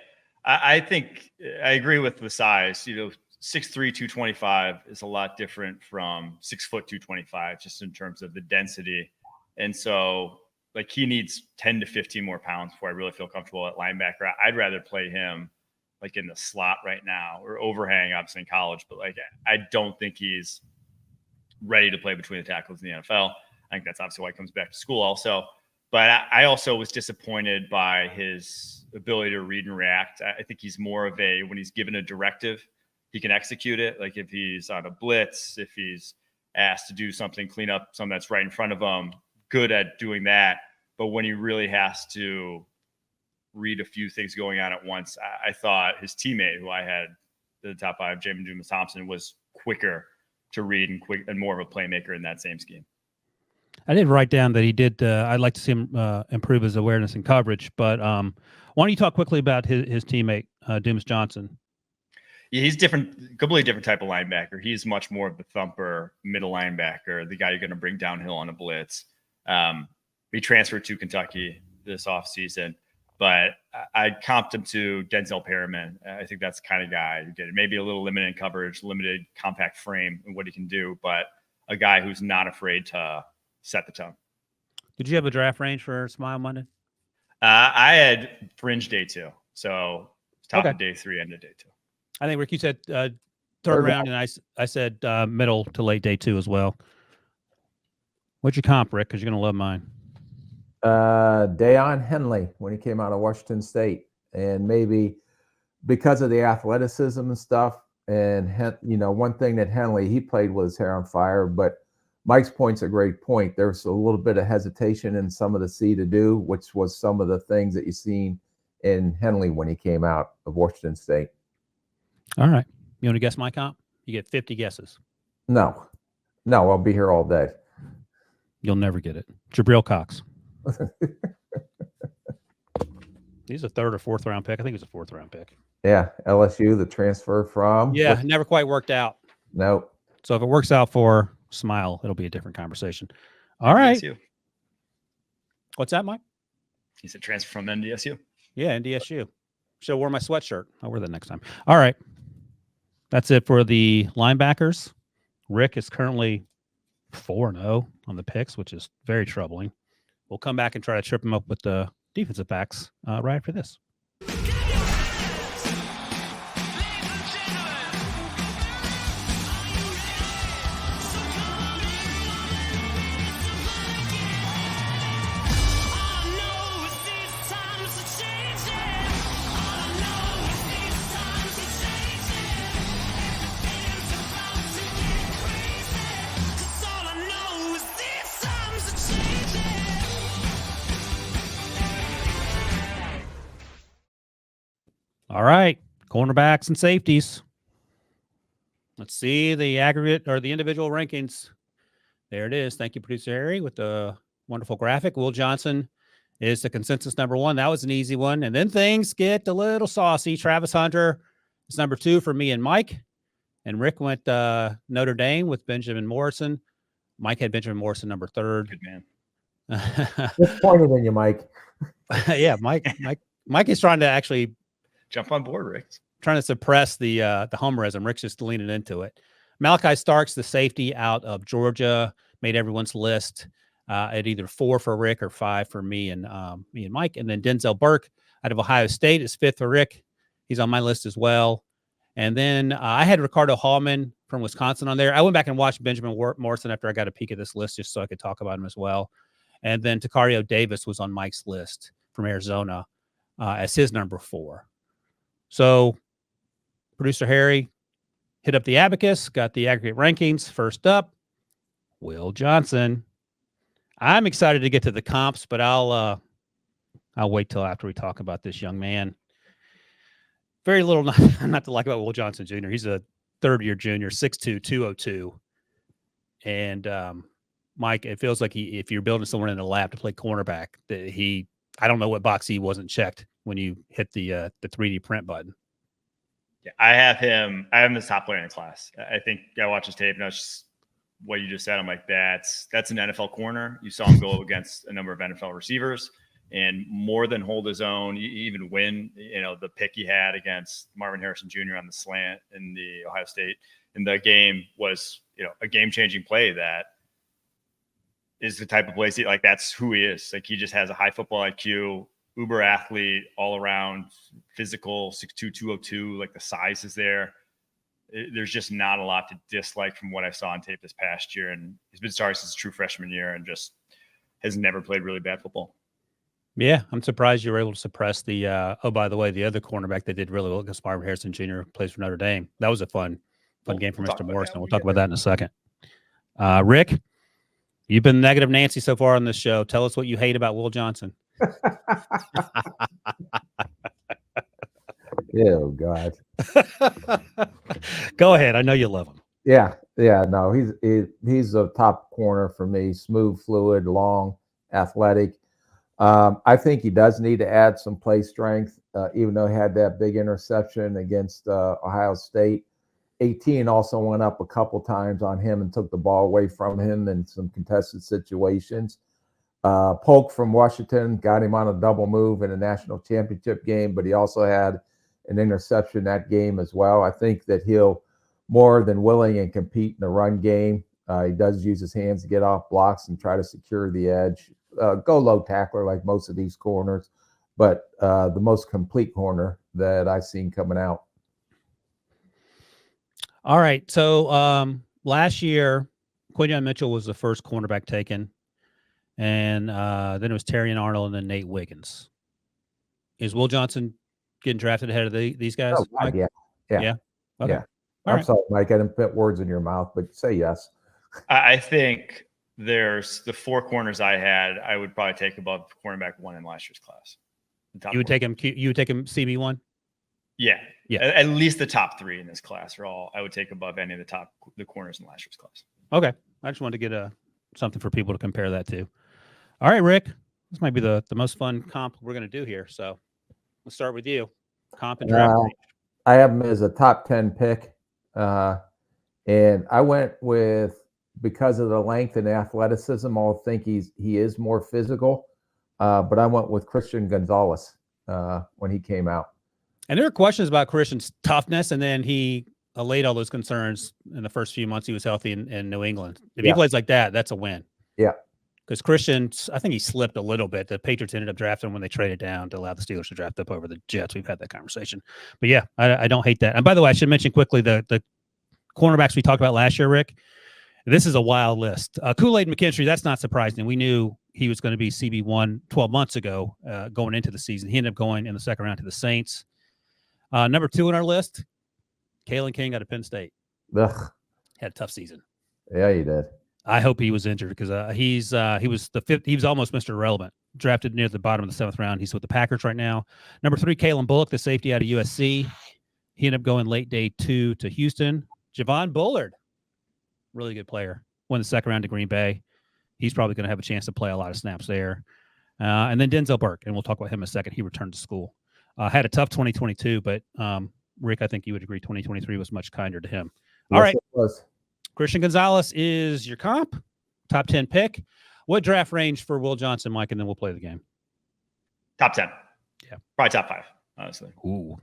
I think I agree with the size. 6'3", 225 is a lot different from 6 foot 225, just in terms of the density. And so, like, he needs 10 to 15 more pounds before I really feel comfortable at linebacker. I'd rather play him like in the slot right now, or overhang, obviously in college. But like, I don't think he's ready to play between the tackles in the NFL. I think that's obviously why he comes back to school also. But I also was disappointed by his ability to read and react. I think he's more of when he's given a directive, he can execute it. Like if he's on a blitz, if he's asked to do something, clean up something that's right in front of him, good at doing that. But when he really has to read a few things going on at once, I thought his teammate, who I had the top 5, Jamin Dumas-Thompson, was quicker to read and more of a playmaker in that same scheme. I did write down that he did. I'd like to see him improve his awareness and coverage. But why don't you talk quickly about his teammate, Dumas Johnson? Yeah, he's different, completely different type of linebacker. He's much more of the thumper, middle linebacker, the guy you're going to bring downhill on a blitz. He transferred to Kentucky this offseason, but I'd comped him to Denzel Perriman. I think that's the kind of guy who did maybe a little limited coverage, limited compact frame and what he can do, but a guy who's not afraid to set the tone. Did you have a draft range for Smael Mondon? I had fringe day 2. So top of day 3, end of day 2. I think, Rick, you said third round, and I said middle to late day 2 as well. What'd you comp, Rick? Because you're going to love mine. Deion Henley when he came out of Washington State, and maybe because of the athleticism and stuff. And one thing that Henley, he played with his hair on fire, but Mike's point's a great point. There's a little bit of hesitation in some of the C to do, which was some of the things that you seen in Henley when he came out of Washington State. All right. You want to guess my comp? You get 50 guesses. No, I'll be here all day. You'll never get it. Jabril Cox. He's a 3rd or 4th round pick. I think he's a 4th round pick. Yeah, LSU, the transfer from. Yeah, never quite worked out. No. So if it works out for Smael, it'll be a different conversation. All right. NDSU. What's that, Mike? He's a transfer from NDSU. Yeah, NDSU. Should have worn my sweatshirt. I'll wear that next time. All right. That's it for the linebackers. Rick is currently 4-0 on the picks, which is very troubling. We'll come back and try to trip him up with the defensive backs right after this. All right, cornerbacks and safeties. Let's see the aggregate or the individual rankings. There it is. Thank you, Producer Harry, with the wonderful graphic. Will Johnson is the consensus number 1. That was an easy one. And then things get a little saucy. Travis Hunter is number 2 for me and Mike. And Rick went Notre Dame with Benjamin Morrison. Mike had Benjamin Morrison number 3rd. Good man. Disappointed in you, Mike. Yeah, Mike is trying to actually jump on board, Rick. Trying to suppress the homerism. Rick's just leaning into it. Malaki Starks, the safety out of Georgia, made everyone's list at either 4 for Rick or 5 for me and Mike. And then Denzel Burke out of Ohio State is 5th for Rick. He's on my list as well. And then I had Ricardo Hallman from Wisconsin on there. I went back and watched Benjamin Morrison after I got a peek at this list just so I could talk about him as well. And then Takario Davis was on Mike's list from Arizona as his number 4. So producer Harry hit up the abacus, got the aggregate rankings. First up, Will Johnson. I'm excited to get to the comps, but I'll wait till after we talk about this young man. Very little not to like about Will Johnson Jr. He's a third-year junior, 6'2", 202. And Mike, it feels like if you're building someone in the lab to play cornerback, I don't know what box he wasn't checked when you hit the 3D print button. Yeah, I have him the top player in the class. I think I watched his tape and that's just what you just said. I'm like, that's an NFL corner. You saw him go against a number of NFL receivers and more than hold his own, even win, the pick he had against Marvin Harrison Jr. on the slant in the Ohio State. And the game was, a game-changing play that is the type of play, that's who he is. Like, he just has a high football IQ, uber athlete, all around, physical, 6'2", 202, like the size is there. There's just not a lot to dislike from what I saw on tape this past year. And he's been starting since his true freshman year and just has never played really bad football. Yeah, I'm surprised you were able to suppress the, by the way, the other cornerback that did really well against Marvin Harrison Jr. plays for Notre Dame. That was a fun game for Mr. Morrison. We'll talk about that in a second. Rick, you've been negative Nancy so far on this show. Tell us what you hate about Will Johnson. Oh, God. Go ahead. I know you love him. Yeah. No, he's a top corner for me. Smooth, fluid, long, athletic. I think he does need to add some play strength, even though he had that big interception against Ohio State. 18 also went up a couple times on him and took the ball away from him in some contested situations. Polk from Washington got him on a double move in a national championship game, but he also had an interception that game as well. I think that he'll more than willing and compete in the run game. He does use his hands to get off blocks and try to secure the edge. Go low tackler like most of these corners, but the most complete corner that I've seen coming out. All right. So last year, Quinyon Mitchell was the first cornerback taken. And then it was Terry and Arnold and then Nate Wiggins. Is Will Johnson getting drafted ahead of these guys? Oh, God, yeah. Okay. Yeah. All I'm right. sorry, Mike. I didn't put words in your mouth, but say yes. I think there's the 4 corners I had, I would probably take above cornerback 1 in last year's class. You would take him CB1? Yeah. At least the top 3 in this class are all I would take above any of the corners in last year's class. Okay. I just wanted to get something for people to compare that to. All right, Rick. This might be the most fun comp we're going to do here. So let's start with you. Comp and draft. I have him as a top 10 pick. And I went with, because of the length and athleticism, I'll think he is more physical. But I went with Christian Gonzalez when he came out. And there are questions about Christian's toughness, and then he allayed all those concerns in the first few months he was healthy in New England. If he plays like that, that's a win. Yeah. Because Christian, I think he slipped a little bit. The Patriots ended up drafting him when they traded down to allow the Steelers to draft up over the Jets. We've had that conversation. But yeah, I don't hate that. And by the way, I should mention quickly the cornerbacks we talked about last year, Rick. This is a wild list. Kool-Aid McKinstry, that's not surprising. We knew he was going to be CB1 12 months ago going into the season. He ended up going in the second round to the Saints. Number 2 on our list, Kalen King out of Penn State. Ugh. Had a tough season. Yeah, he did. I hope he was injured because he was the 5th. He was almost Mr. Irrelevant. Drafted near the bottom of the 7th round. He's with the Packers right now. Number 3, Kalen Bullock, the safety out of USC. He ended up going late day 2 to Houston. Javon Bullard, really good player. Won the second round to Green Bay. He's probably going to have a chance to play a lot of snaps there. And then Denzel Burke, and we'll talk about him in a second. He returned to school. Had a tough 2022, but Rick, I think you would agree 2023 was much kinder to him. All right. It was. Christian Gonzalez is your comp, top 10 pick. What draft range for Will Johnson, Mike, and then we'll play the game? Top 10. Yeah. Probably top 5, honestly. Ooh.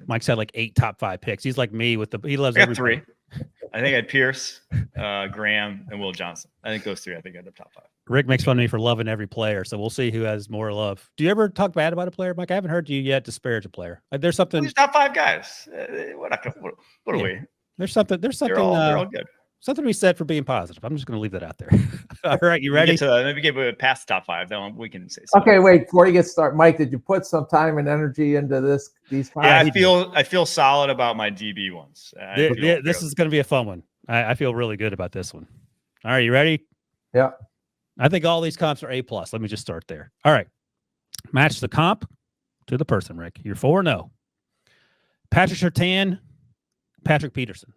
Mike's had like 8 top 5 picks. He's like me with he loves I got 3. I think I had Pierce, Graham, and Will Johnson. I think those three. I think I had the top 5. Rick makes fun of me for loving every player, so we'll see who has more love. Do you ever talk bad about a player, Mike? I haven't heard you yet disparage a player. There's something. These top 5 guys. What are we? There's something. They're all good. Something to be said for being positive. I'm just going to leave that out there. All right, you ready? Maybe get past the top 5. Then we can say something. Okay, wait. Before you get started, Mike, did you put some time and energy into these 5? Yeah, I feel solid about my DB ones. This is going to be a fun one. I feel really good about this one. All right, you ready? Yeah. I think all these comps are A+. Let me just start there. All right. Match the comp to the person, Rick. You're 4-0. Patrick Surtain, Patrick Peterson.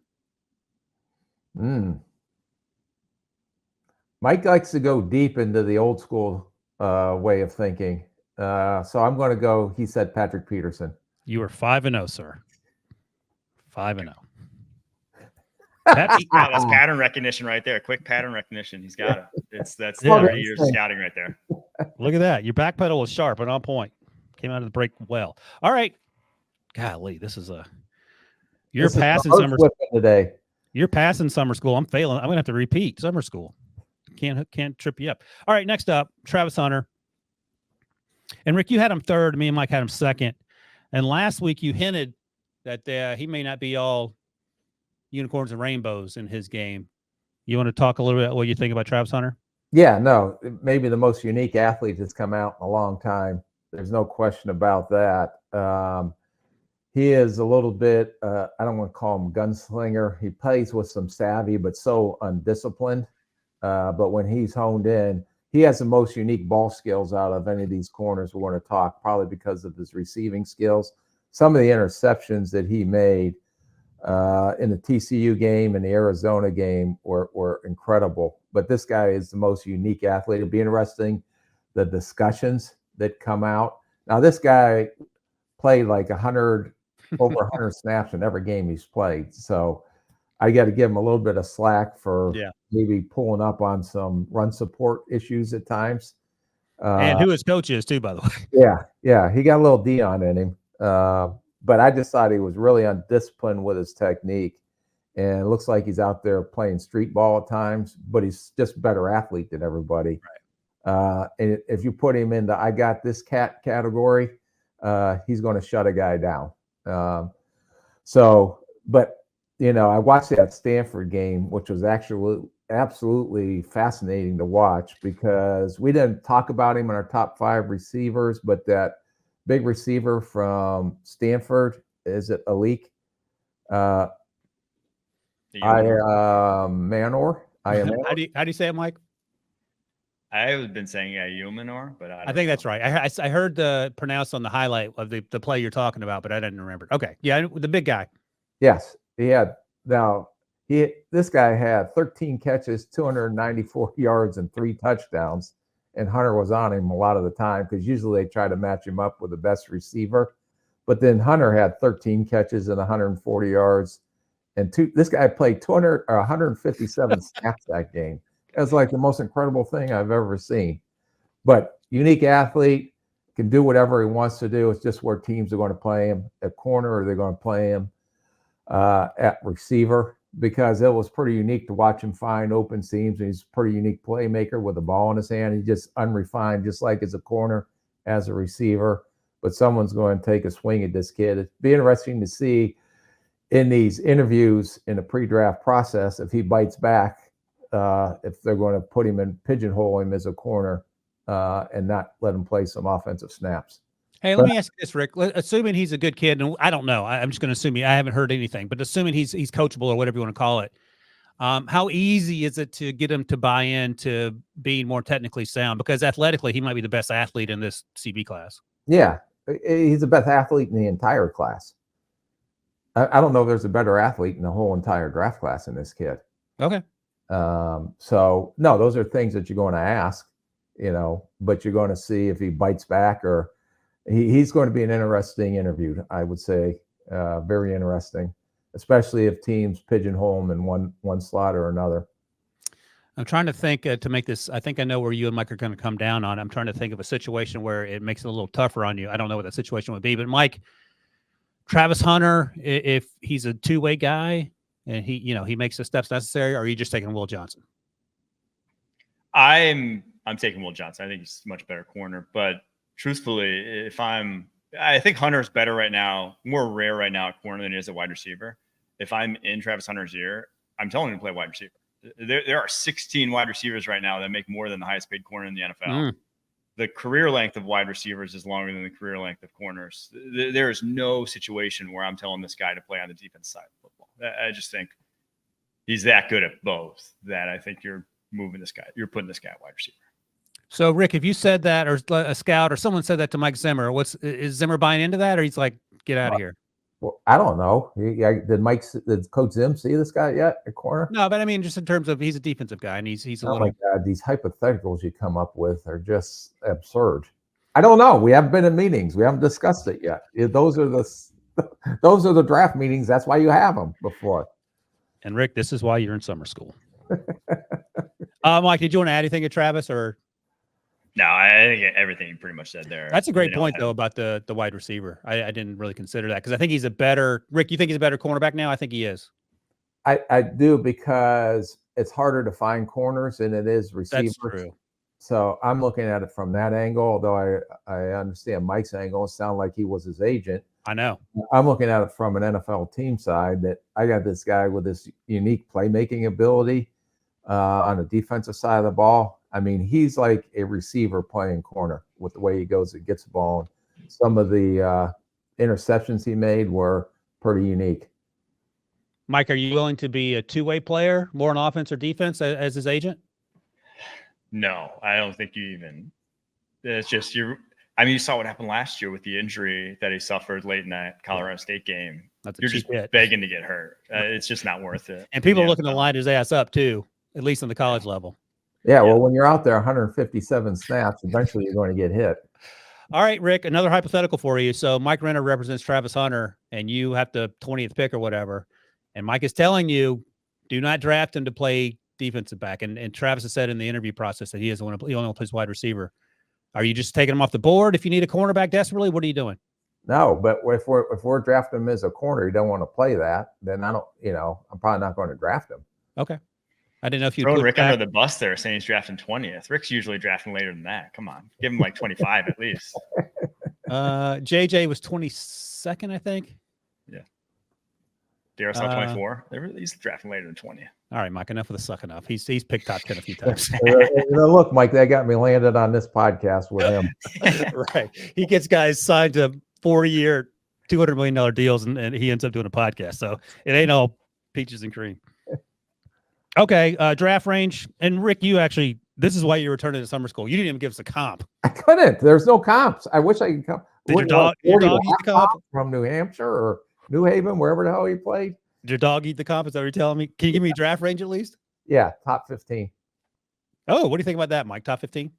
Mike likes to go deep into the old school way of thinking. So I'm going to go, he said Patrick Peterson. You are 5-0, sir. 5-0. That's pattern recognition right there. Quick pattern recognition. He's got it. That's 30 years of scouting right there. Look at that. Your back pedal was sharp and on point. Came out of the break well. All right. Golly, this is you're passing summer today. You're passing summer school. I'm failing. I'm gonna have to repeat summer school. Can't trip you up. All right, next up, Travis Hunter. And Rick, you had him third. Me and Mike had him second. And last week you hinted that he may not be all unicorns and rainbows in his game. You want to talk a little bit about what you think about Travis Hunter? Yeah, no, maybe the most unique athlete that's come out in a long time. There's no question about that. He is a little bit, I don't want to call him gunslinger. He plays with some savvy, but so undisciplined. But when he's honed in, he has the most unique ball skills out of any of these corners we're going to talk, probably because of his receiving skills. Some of the interceptions that he made in the TCU game and the Arizona game were incredible. But this guy is the most unique athlete. It'll be interesting, the discussions that come out. Now, this guy played like over 100 snaps in every game he's played. So I got to give him a little bit of slack for maybe pulling up on some run support issues at times. And who his coach is too, by the way. Yeah. He got a little Dion in him. But I just thought he was really undisciplined with his technique. And it looks like he's out there playing street ball at times, but he's just a better athlete than everybody. Right. And if you put him in the I got this cat category, he's going to shut a guy down. But I watched that Stanford game, which was actually absolutely fascinating to watch because we didn't talk about him in our top 5 receivers, but that big receiver from Stanford, is it Alik? Manor. How do you say it, Mike? I've been saying Yumanor, but I think that's right. I heard the pronounced on the highlight of the play you're talking about, but I didn't remember. Okay, yeah, the big guy. Yes, he had. Now this guy had 13 catches, 294 yards, and 3 touchdowns. And Hunter was on him a lot of the time because usually they try to match him up with the best receiver. But then Hunter had 13 catches and 140 yards, and this guy played 157 snaps that game. It was like the most incredible thing I've ever seen. But unique athlete, can do whatever he wants to do. It's just where teams are going to play him at corner or they're going to play him at receiver, because it was pretty unique to watch him find open seams. And he's a pretty unique playmaker with the ball in his hand. He's just unrefined, just like as a corner, as a receiver. But someone's going to take a swing at this kid. It'd be interesting to see in these interviews in the pre-draft process if he bites back. If they're going to put him in, pigeonhole him as a corner and not let him play some offensive snaps. Hey, let me ask you this, Rick. Assuming he's a good kid, and I don't know, I'm just going to assume I haven't heard anything, but assuming he's coachable or whatever you want to call it, how easy is it to get him to buy in to being more technically sound? Because athletically, he might be the best athlete in this CB class. Yeah, he's the best athlete in the entire class. I don't know if there's a better athlete in the whole entire draft class than this kid. Okay. So no, those are things that you're going to ask, but you're going to see if he bites back, or he's going to be an interesting interview. I would say, very interesting, especially if teams pigeonhole him in one slot or another. I'm trying to think to make this. I think I know where you and Mike are going to come down on. I'm trying to think of a situation where it makes it a little tougher on you. I don't know what that situation would be, but Mike, Travis Hunter, if he's a two-way guy and he makes the steps necessary, or are you just taking Will Johnson? I'm taking Will Johnson. I think he's a much better corner. But truthfully, I think Hunter's better right now, more rare right now at corner than he is at wide receiver. If I'm in Travis Hunter's ear, I'm telling him to play wide receiver. There are 16 wide receivers right now that make more than the highest paid corner in the NFL. The career length of wide receivers is longer than the career length of corners. There is no situation where I'm telling this guy to play on the defense side of football. I just think he's that good at both that I think you're putting this guy at wide receiver. So, Rick, if you said that, or a scout, or someone said that to Mike Zimmer, is Zimmer buying into that, or he's like, get out of here? Well, I don't know. Did Coach Zim see this guy yet at corner? No, but I mean, just in terms of he's a defensive guy, and he's a Oh little. my God, these hypotheticals you come up with are just absurd. I don't know. We haven't been in meetings. We haven't discussed it yet. Those are the draft meetings. That's why you have them before. And Rick, this is why you're in summer school. Mike, did you want to add anything to Travis, or? No, I think everything you pretty much said there. That's a great point, though, about the wide receiver. I didn't really consider that, because I think he's a better – Rick, you think he's a better cornerback now? I think he is. I do, because it's harder to find corners than it is receivers. That's true. So I'm looking at it from that angle, although I understand Mike's angle. It sounded like he was his agent. I know. I'm looking at it from an NFL team side, that I got this guy with this unique playmaking ability on the defensive side of the ball. I mean, he's like a receiver playing corner with the way he goes and gets the ball. Some of the interceptions he made were pretty unique. Mike, are you willing to be a two-way player, more on offense or defense, as his agent? No, I don't think you even. It's just you saw what happened last year with the injury that he suffered late in that Colorado State game. You're just begging to get hurt. It's just not worth it. And people are looking to line his ass up too, at least on the college level. Yeah, well, when you're out there 157 snaps, eventually you're going to get hit. All right, Rick, another hypothetical for you. So Mike Renner represents Travis Hunter, and you have the 20th pick or whatever. And Mike is telling you, do not draft him to play defensive back. And Travis has said in the interview process that he only plays wide receiver. Are you just taking him off the board if you need a cornerback desperately? What are you doing? No, but if we're drafting him as a corner, you don't want to play that, then I'm probably not going to draft him. Okay. I didn't know if you throw Rick under the bus there, saying he's drafting 20th. Rick's usually drafting later than that. Come on, give him like 25 at least. JJ was 22nd, I think. Yeah. Darrell 24. He's drafting later than 20. All right, Mike. Enough of the sucking up. He's picked top 10 a few times. Look, Mike, that got me landed on this podcast with him. Right. He gets guys signed to 4-year, $200 million deals, and he ends up doing a podcast. So it ain't all peaches and cream. Okay, draft range. And Rick, this is why you're returning to summer school. You didn't even give us a comp. I couldn't. There's no comps. I wish I could come. Did your dog eat the comp? From New Hampshire or New Haven, wherever the hell he played? Did your dog eat the comp? Is that what you're telling me? Can you give me draft range at least? Yeah, top 15. Oh, what do you think about that, Mike? Top 15?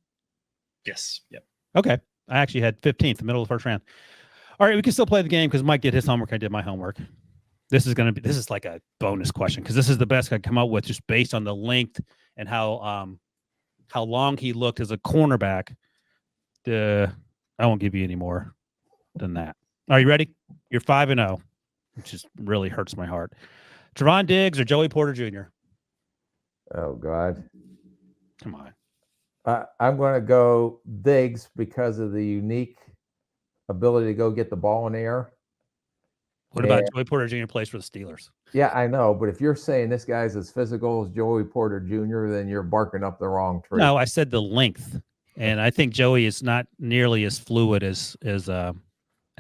Yes. Yep. Okay. I actually had 15th, the middle of the first round. All right, we can still play the game because Mike did his homework. I did my homework. This is like a bonus question because this is the best I come up with just based on the length and how long he looked as a cornerback. I won't give you any more than that. Are you ready? You're 5-0, which just really hurts my heart. Trevon Diggs or Joey Porter Jr.? Oh, God. Come on. I'm going to go Diggs because of the unique ability to go get the ball in the air. What about Joey Porter Jr. plays for the Steelers? Yeah, I know. But if you're saying this guy's as physical as Joey Porter Jr., then you're barking up the wrong tree. No, I said the length. And I think Joey is not nearly as fluid as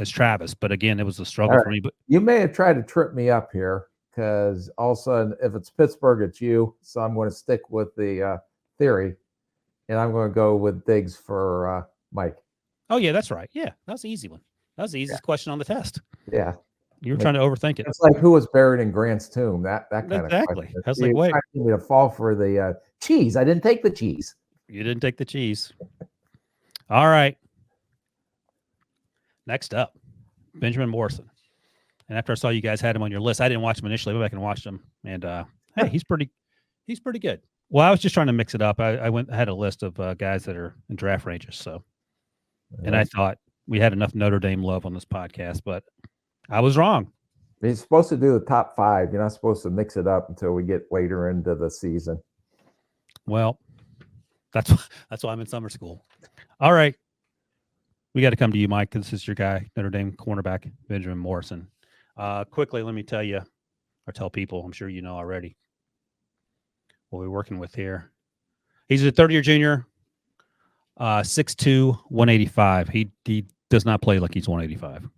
Travis. But again, it was a struggle for me. But you may have tried to trip me up here because all of a sudden, if it's Pittsburgh, it's you. So I'm going to stick with the theory. And I'm going to go with Diggs for Mike. Oh, yeah, that's right. Yeah, that was the easy one. That was the easiest question on the test. Yeah. You were trying to overthink it. It's like who was buried in Grant's tomb. That kind of exactly. question. I was like, wait. You to fall for the cheese. I didn't take the cheese. You didn't take the cheese. All right. Next up, Benjamin Morrison. And after I saw you guys had him on your list, I didn't watch him initially. I went back and watched him. And hey, he's pretty good. Well, I was just trying to mix it up. I had a list of guys that are in draft ranges. So, and I thought we had enough Notre Dame love on this podcast, but I was wrong. He's supposed to do the top 5. You're not supposed to mix it up until we get later into the season. Well, that's why I'm in summer school. All right. We got to come to you, Mike. This is your guy, Notre Dame cornerback, Benjamin Morrison. Quickly, let me tell you, or tell people, I'm sure you know already, what we're working with here. He's a third-year junior, 6'2", 185. He does not play like he's 185.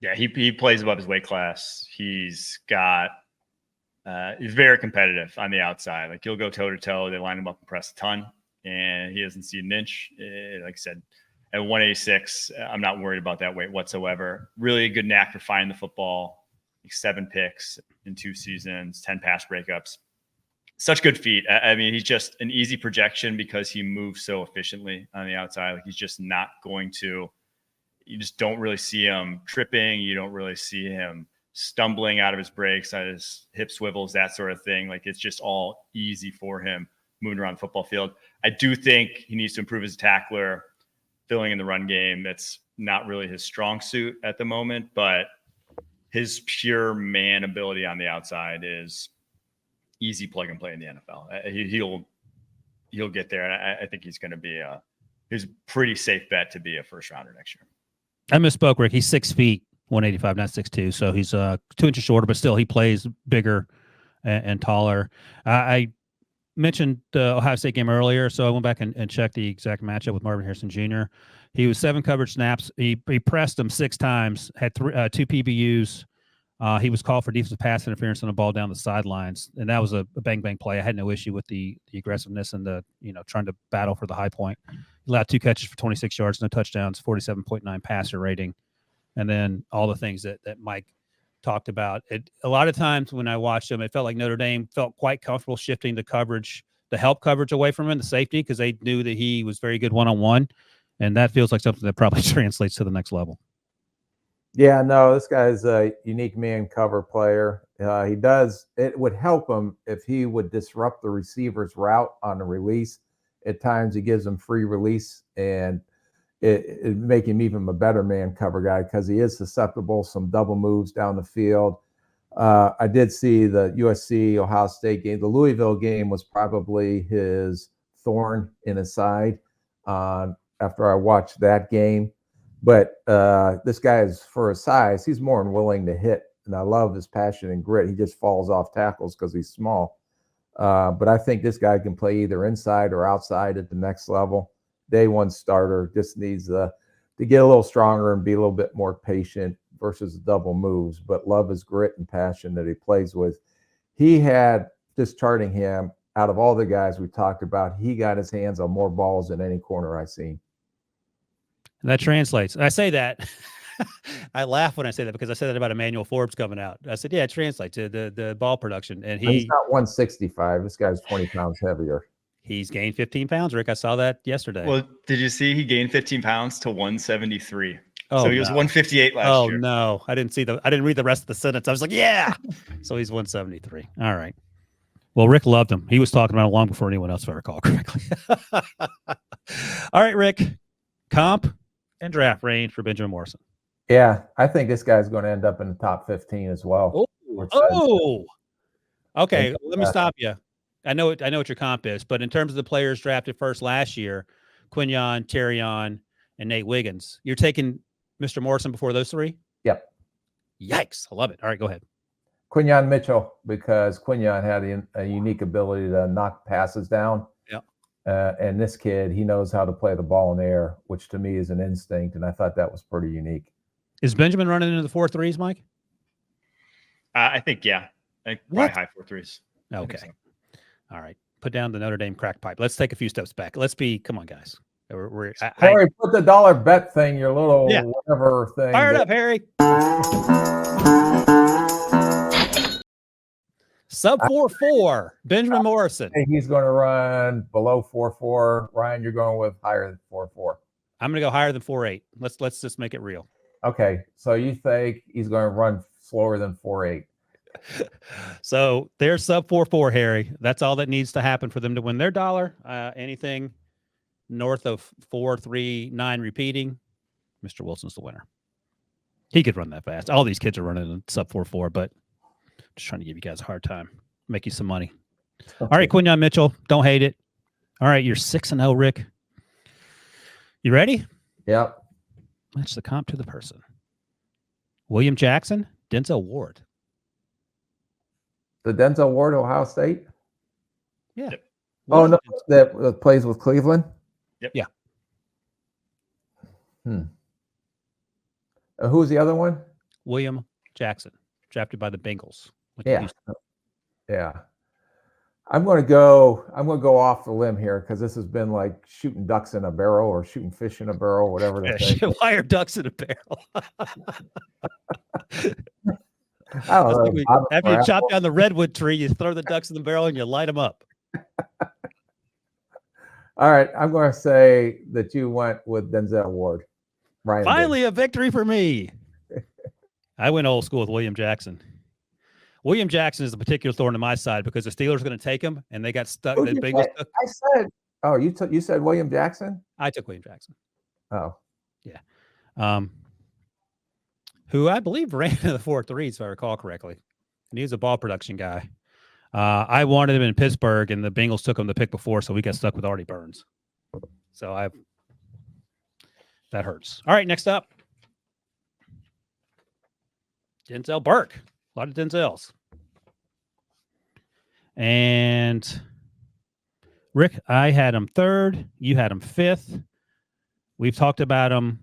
Yeah, he plays above his weight class. He's very competitive on the outside. Like, he'll go toe-to-toe. They line him up and press a ton, and he doesn't see an inch. Like I said, at 186, I'm not worried about that weight whatsoever. Really a good knack for finding the football. Like 7 picks in 2 seasons, 10 pass breakups. Such good feet. I mean, he's just an easy projection because he moves so efficiently on the outside. Like, he's just not going to – you just don't really see him tripping. You don't really see him stumbling out of his breaks, out of his hip swivels, that sort of thing. Like, it's just all easy for him moving around the football field. I do think he needs to improve as a tackler, filling in the run game. That's not really his strong suit at the moment, but his pure man ability on the outside is easy plug and play in the NFL. He'll get there. And I think he's going to be he's a pretty safe bet to be a first rounder next year. I misspoke, Rick. He's 6 feet, 185, not 6'2". So he's 2 inches shorter, but still he plays bigger and taller. I mentioned the Ohio State game earlier, so I went back and checked the exact matchup with Marvin Harrison Jr. He was 7 coverage snaps. He pressed him 6 times, had 2 PBUs. He was called for defensive pass interference on a ball down the sidelines, and that was a bang play. I had no issue with the aggressiveness and the trying to battle for the high point. He allowed 2 catches for 26 yards, no touchdowns, 47.9 passer rating, and then all the things that Mike talked about. A lot of times when I watched him, it felt like Notre Dame felt quite comfortable shifting the coverage, the help coverage away from him, the safety, because they knew that he was very good one-on-one, and that feels like something that probably translates to the next level. Yeah, no, this guy's a unique man cover player. It would help him if he would disrupt the receiver's route on the release. At times he gives him free release, and it make him even a better man cover guy because he is susceptible, some double moves down the field. I did see the USC Ohio State game. The Louisville game was probably his thorn in his side after I watched that game. But this guy is, for his size, he's more than willing to hit. And I love his passion and grit. He just falls off tackles because he's small. But I think this guy can play either inside or outside at the next level. Day 1 starter, just needs to get a little stronger and be a little bit more patient versus double moves. But love his grit and passion that he plays with. He had, just charting him, out of all the guys we talked about, he got his hands on more balls than any corner I've seen. And that translates. I say that. I laugh when I say that because I said that about Emmanuel Forbes coming out. I said, yeah, it translates to the ball production. And he's not 165. This guy's 20 pounds heavier. He's gained 15 pounds, Rick. I saw that yesterday. Well, did you see he gained 15 pounds to 173? Oh, so he was 158 last year. Oh, no. I didn't read the rest of the sentence. I was like, yeah. So he's 173. All right. Well, Rick loved him. He was talking about him long before anyone else, if I recall correctly. All right, Rick. Comp and draft range for Benjamin Morrison. Yeah, I think this guy's going to end up in the top 15 as well. Okay. Let me stop you. I know what your comp is, but in terms of the players drafted first last year, Quinyon, Terrion, and Nate Wiggins, you're taking Mr. Morrison before those 3? Yep. Yikes. I love it. All right, go ahead. Quinyon Mitchell, because Quinyon had a unique ability to knock passes down. And this kid, he knows how to play the ball in the air, which to me is an instinct, and I thought that was pretty unique. Is Benjamin running into the 4.3s, Mike? I think, yeah. I think probably high 4.3s. Okay. So. All right. Put down the Notre Dame crack pipe. Let's take a few steps back. Come on, guys. Corey, put the dollar bet thing, your little whatever thing. Fire it up, Harry. Sub 4.4, Benjamin Morrison. He's going to run below 4.4. Ryan, you're going with higher than 4.4. I'm going to go higher than 4.8. Let's just make it real. Okay, so you think he's going to run slower than 4.8? So they're sub 4.4, Harry. That's all that needs to happen for them to win their dollar. Anything north of 4.39 repeating, Mr. Wilson's the winner. He could run that fast. All these kids are running in sub 4.4, but just trying to give you guys a hard time, make you some money. All right, Quinyon Mitchell, don't hate it. All right, you're 6-0, Rick. You ready? Yep. Match the comp to the person. William Jackson, Denzel Ward. The Denzel Ward, Ohio State. Yeah. Yep. Oh no, that plays with Cleveland. Yep. Yeah. Who's the other one? William Jackson, drafted by the Bengals. Yeah. Yeah. I'm going to go off the limb here because this has been like shooting ducks in a barrel or shooting fish in a barrel, whatever the thing. Why are ducks in a barrel? I don't know. After you chop down the redwood tree, you throw the ducks in the barrel and you light them up. All right. I'm going to say that you went with Denzel Ward. Ryan Finally, a victory for me. I went old school with William Jackson. William Jackson is a particular thorn in my side because the Steelers are going to take him, and they got stuck. The Bengals took. I said, oh, you said William Jackson? I took William Jackson. Oh, yeah. Who I believe ran in the 4.3s, if I recall correctly, and he was a ball production guy. I wanted him in Pittsburgh, and the Bengals took him the pick before, so we got stuck with Artie Burns. So that hurts. All right, next up, Denzel Burke. A lot of Denzels. And Rick, I had him 3rd. You had him 5th. We've talked about him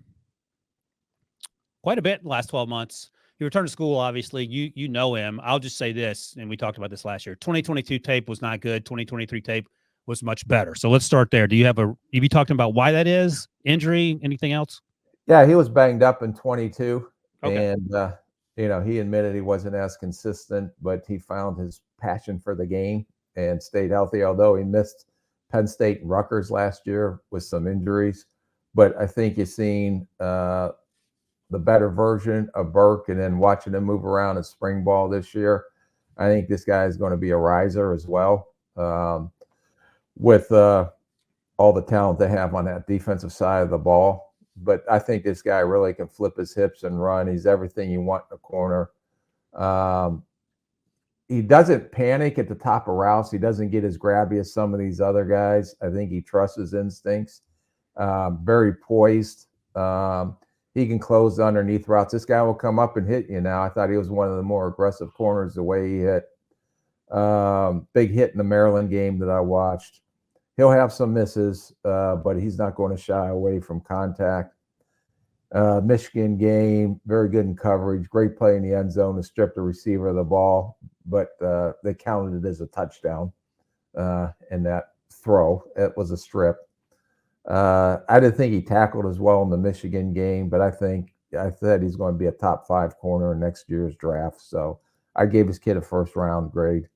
quite a bit in the last 12 months. He returned to school, obviously. You know him. I'll just say this, and we talked about this last year. 2022 tape was not good. 2023 tape was much better. So let's start there. You be talking about why that is? Injury? Anything else? yeah, he was banged up in 22, Okay. and he admitted he wasn't as consistent, but he found his passion for the game and stayed healthy. Although he missed Penn State and Rutgers last year with some injuries, but I think you've seen the better version of Burke, and then watching him move around in spring ball this year, I think this guy is going to be a riser as well. With all the talent they have on that defensive side of the ball. But I think this guy really can flip his hips and run. He's everything you want in a corner. He doesn't panic at the top of routes. He doesn't get as grabby as some of these other guys. I think he trusts his instincts. Very poised. He can close underneath routes. This guy will come up and hit you now. I thought he was one of the more aggressive corners the way he hit. Big hit in the Maryland game that I watched. He'll have some misses, but he's not going to shy away from contact. Michigan game, very good in coverage. Great play in the end zone to strip the receiver of the ball, but they counted it as a touchdown in that throw. It was a strip. I didn't think he tackled as well in the Michigan game, but I said he's going to be a top 5 corner in next year's draft. So I gave his kid a first-round grade.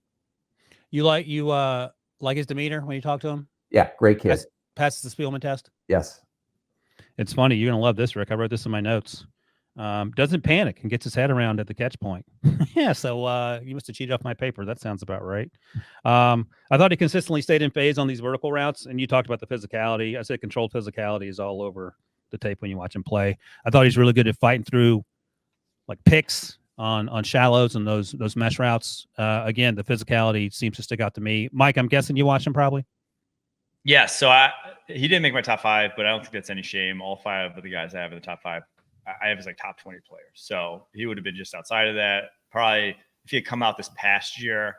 You like his demeanor when you talk to him? Yeah, great kid. Passes the Spielman test? Yes. It's funny. You're going to love this, Rick. I wrote this in my notes. Doesn't panic and gets his head around at the catch point. Yeah, so you must have cheated off my paper. That sounds about right. I thought he consistently stayed in phase on these vertical routes, and you talked about the physicality. I said controlled physicality is all over the tape when you watch him play. I thought he's really good at fighting through like picks on shallows and those mesh routes. Again, the physicality seems to stick out to me. Mike, I'm guessing you watched him probably? Yeah, so he didn't make my top 5, but I don't think that's any shame. All 5 of the guys I have in the top 5, I have as like top 20 players. So he would have been just outside of that. Probably if he had come out this past year,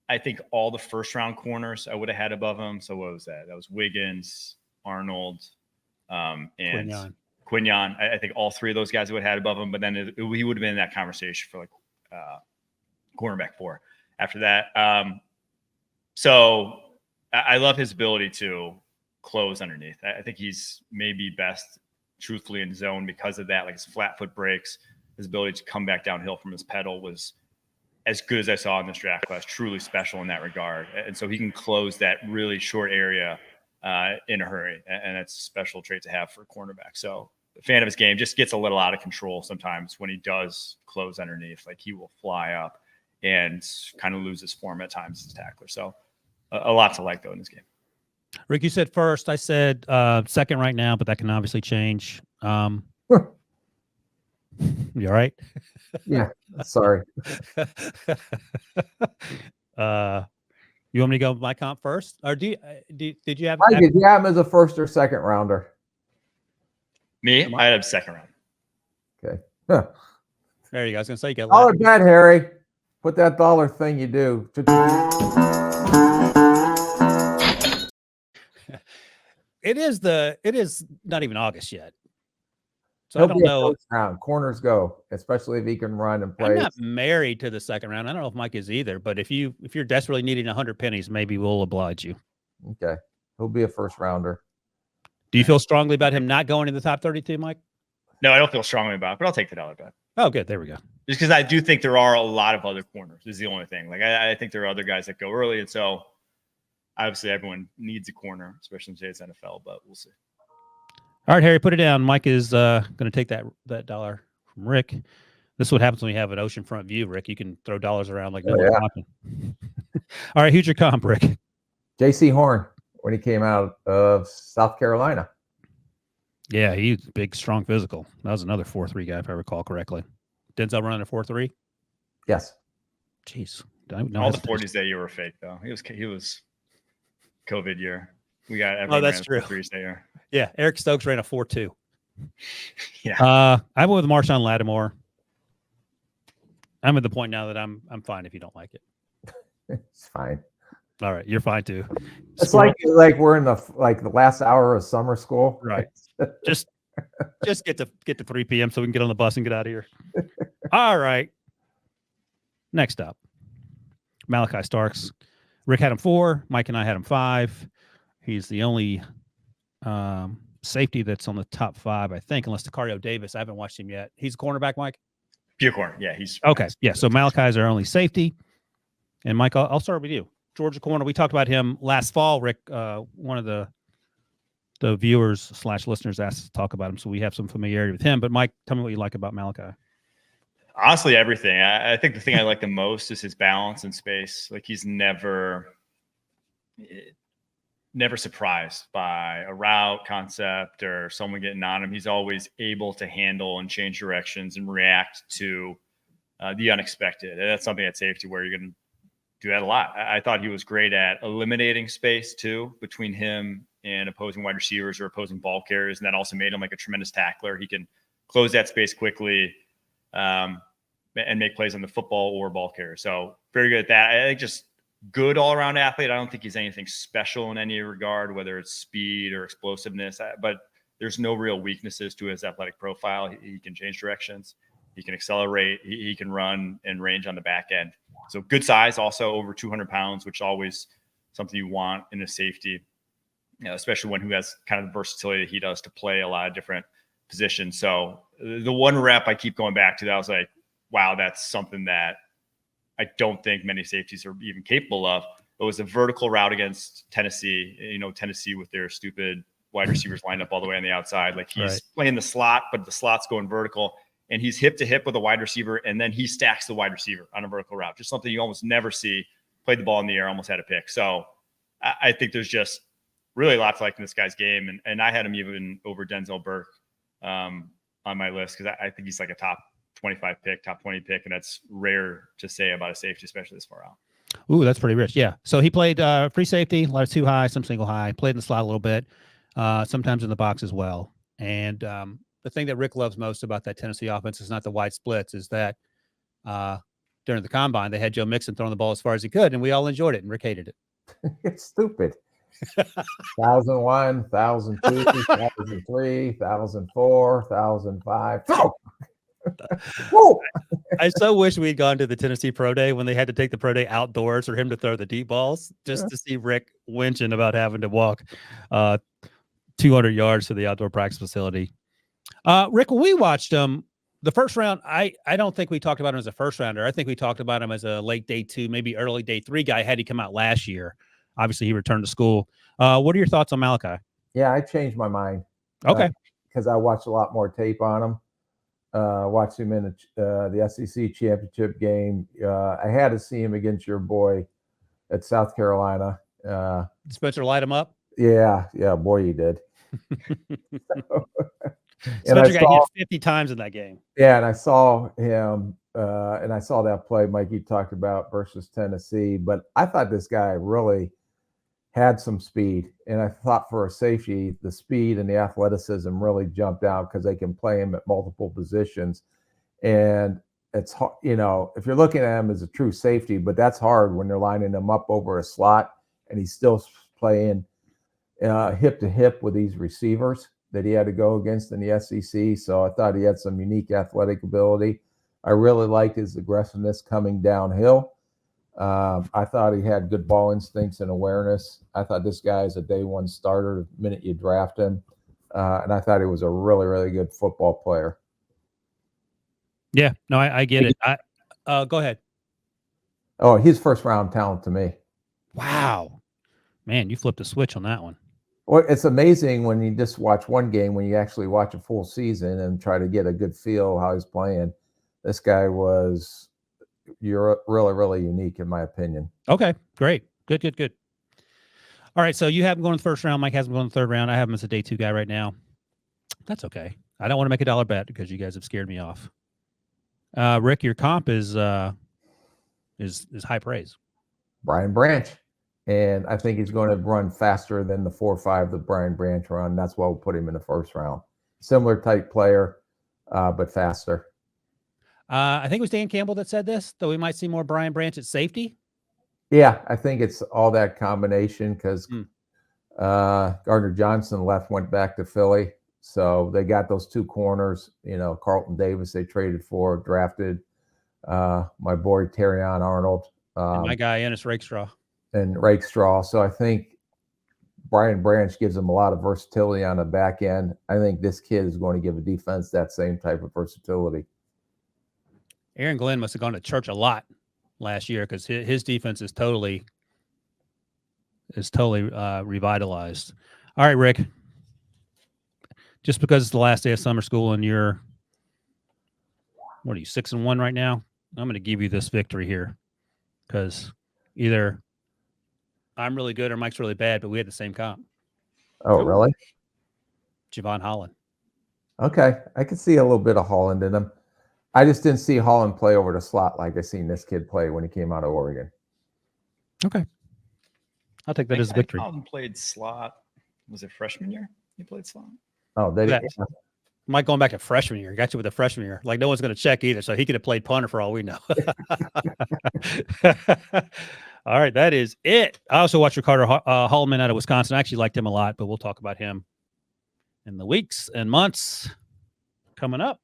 I think all the first round corners I would have had above him. So what was that? That was Wiggins, Arnold, and Quinyon. I think all 3 of those guys would have had above him, but then he would have been in that conversation for like cornerback 4 after that. So I love his ability to close underneath. I think he's maybe best truthfully in zone because of that. Like his flat foot breaks, his ability to come back downhill from his pedal was as good as I saw in this draft class, truly special in that regard. And so he can close that really short area in a hurry. And that's a special trait to have for a cornerback. So a fan of his game, just gets a little out of control sometimes when he does close underneath. Like he will fly up and kind of lose his form at times as a tackler. So a lot to like though in this game. Rick, you said first. I said second right now, but that can obviously change. You all right? Yeah. Sorry. You want me to go with my comp first, or did you have? Mike, did you have him as a first or second rounder? Me, I had a second round. Okay. Huh. There you go. I was gonna say you got. Dollar bet, Harry. Put that dollar thing you do. It is not even August yet. So He'll I don't be a know. first round. Corners go, especially if he can run and I'm play. not married to the second round. I don't know if Mike is either, but if you're desperately needing 100 pennies, maybe we'll oblige you. Okay. He'll be a first rounder. Do you feel strongly about him not going in the top 32, Mike? No, I don't feel strongly about it, but I'll take the dollar bet. Oh, good. There we go. Just because I do think there are a lot of other corners is the only thing. Like I think there are other guys that go early, and so obviously everyone needs a corner, especially in today's NFL. But we'll see. All right, Harry, put it down. Mike is going to take that dollar from Rick. This is what happens when we have an oceanfront view, Rick. You can throw dollars around like no one's watching. All right, who's your comp, Rick? J.C. Horn when he came out of South Carolina. Yeah, he's big, strong, physical. That was another 4.3 guy, if I recall correctly. Denzel running a 4.3? Yes. Jeez. All the 40s that year were fake, though. He was COVID year. We got everyone. Oh, that's true. 4.3s that year. Yeah, Eric Stokes ran a 4.2. Yeah. I went with Marshawn Lattimore. I'm at the point now that I'm fine if you don't like it. It's fine. All right, you're fine too. It's like we're in the last hour of summer school. Right. just get to 3 p.m. so we can get on the bus and get out of here. All right. Next up, Malaki Starks. Rick had him 4. Mike and I had him 5. He's the only safety that's on the top 5, I think, unless Tacario Davis. I haven't watched him yet. He's a cornerback, Mike? Pure corner. Yeah, he's okay. Yeah, so Malachi is our only safety. And Mike, I'll start with you. Georgia corner. We talked about him last fall. Rick, one of the viewers / listeners asked us to talk about him, so we have some familiarity with him. But Mike, tell me what you like about Malachi. Honestly, everything. I think the thing I like the most is his balance in space. Like he's never surprised by a route concept or someone getting on him. He's always able to handle and change directions and react to the unexpected. And that's something at safety where you're going to do that a lot. I thought he was great at eliminating space too between him and opposing wide receivers or opposing ball carriers. And that also made him like a tremendous tackler. He can close that space quickly and make plays on the football or ball carrier. So very good at that. I think just good all-around athlete. I don't think he's anything special in any regard, whether it's speed or explosiveness, but there's no real weaknesses to his athletic profile. He can change directions. He can accelerate. He can run and range on the back end. So good size, also over 200 pounds, which is always something you want in a safety, especially one who has kind of the versatility that he does to play a lot of different positions. So the one rep I keep going back to, that I was like, wow, that's something that I don't think many safeties are even capable of. It was a vertical route against Tennessee. Tennessee with their stupid wide receivers lined up all the way on the outside. Like he's playing the slot, but the slot's going vertical. And he's hip to hip with a wide receiver, and then he stacks the wide receiver on a vertical route. Just something you almost never see. Played the ball in the air, almost had a pick. So I think there's just really lots to like in this guy's game. And I had him even over Denzel Burke on my list because I think he's like a top 25 pick, top 20 pick, and that's rare to say about a safety, especially this far out. Ooh, that's pretty rich. Yeah. So he played free safety, a lot of 2 high, some single high, played in the slot a little bit, sometimes in the box as well. And the thing that Rick loves most about that Tennessee offense is not the wide splits, is that during the combine, they had Joe Mixon throwing the ball as far as he could, and we all enjoyed it, and Rick hated it. It's stupid. 1001, 1002, 1003, 1004, 1005. Whoa! I so wish we'd gone to the Tennessee Pro Day when they had to take the Pro Day outdoors for him to throw the deep balls, just to see Rick winching about having to walk 200 yards to the outdoor practice facility. Rick, when we watched him, the first round, I don't think we talked about him as a first rounder. I think we talked about him as a late day 2, maybe early day 3 guy had he come out last year. Obviously, he returned to school. What are your thoughts on Malachi? Yeah, I changed my mind. Okay. Because I watched a lot more tape on him. Watched him in the SEC championship game. I had to see him against your boy at South Carolina. Spencer light him up? Yeah, boy, he did. Spencer got hit 50 times in that game. Yeah, and I saw him, and I saw that play, Mike, you talked about versus Tennessee. But I thought this guy really had some speed, and I thought for a safety, the speed and the athleticism really jumped out because they can play him at multiple positions. And it's hard, if you're looking at him as a true safety, but that's hard when they're lining him up over a slot, and he's still playing hip to hip with these receivers that he had to go against in the SEC. So I thought he had some unique athletic ability. I really liked his aggressiveness coming downhill. I thought he had good ball instincts and awareness. I thought this guy is a day one starter the minute you draft him. And I thought he was a really, really good football player. Yeah, no, I get it. Go ahead. Oh, he's first round talent to me. Wow. Man, you flipped a switch on that one. Well, it's amazing when you just watch one game, when you actually watch a full season and try to get a good feel how he's playing. This guy was really, really unique in my opinion. Okay, great. Good. All right, so you have him going in the first round. Mike has him going in the third round. I have him as a day 2 guy right now. That's okay. I don't want to make a dollar bet because you guys have scared me off. Rick, your comp is high praise. Brian Branch. And I think he's going to run faster than the 4.5 that Brian Branch run. That's why we'll put him in the first round. Similar type player, but faster. I think it was Dan Campbell that said this, though we might see more Brian Branch at safety. Yeah, I think it's all that combination because Gardner Johnson went back to Philly. So they got those 2 corners, Carlton Davis they traded for, drafted my boy Terrion Arnold. And my guy, Ennis Rakestraw. So I think Brian Branch gives him a lot of versatility on the back end. I think this kid is going to give a defense that same type of versatility. Aaron Glenn must have gone to church a lot last year because his defense is totally revitalized. All right, Rick. Just because it's the last day of summer school and you're, 6-1 right now? I'm going to give you this victory here because either I'm really good or Mike's really bad, but we had the same comp. Oh, really? Javon Holland. Okay. I could see a little bit of Holland in him. I just didn't see Holland play over the slot like I seen this kid play when he came out of Oregon. Okay. I'll take that as a victory. Holland played slot. Was it freshman year? He played slot. Oh, Mike going back to freshman year. Got you with the freshman year. Like no one's going to check either, so he could have played punter for all we know. All right, that is it. I also watched Ricardo Hallman out of Wisconsin. I actually liked him a lot, but we'll talk about him in the weeks and months coming up.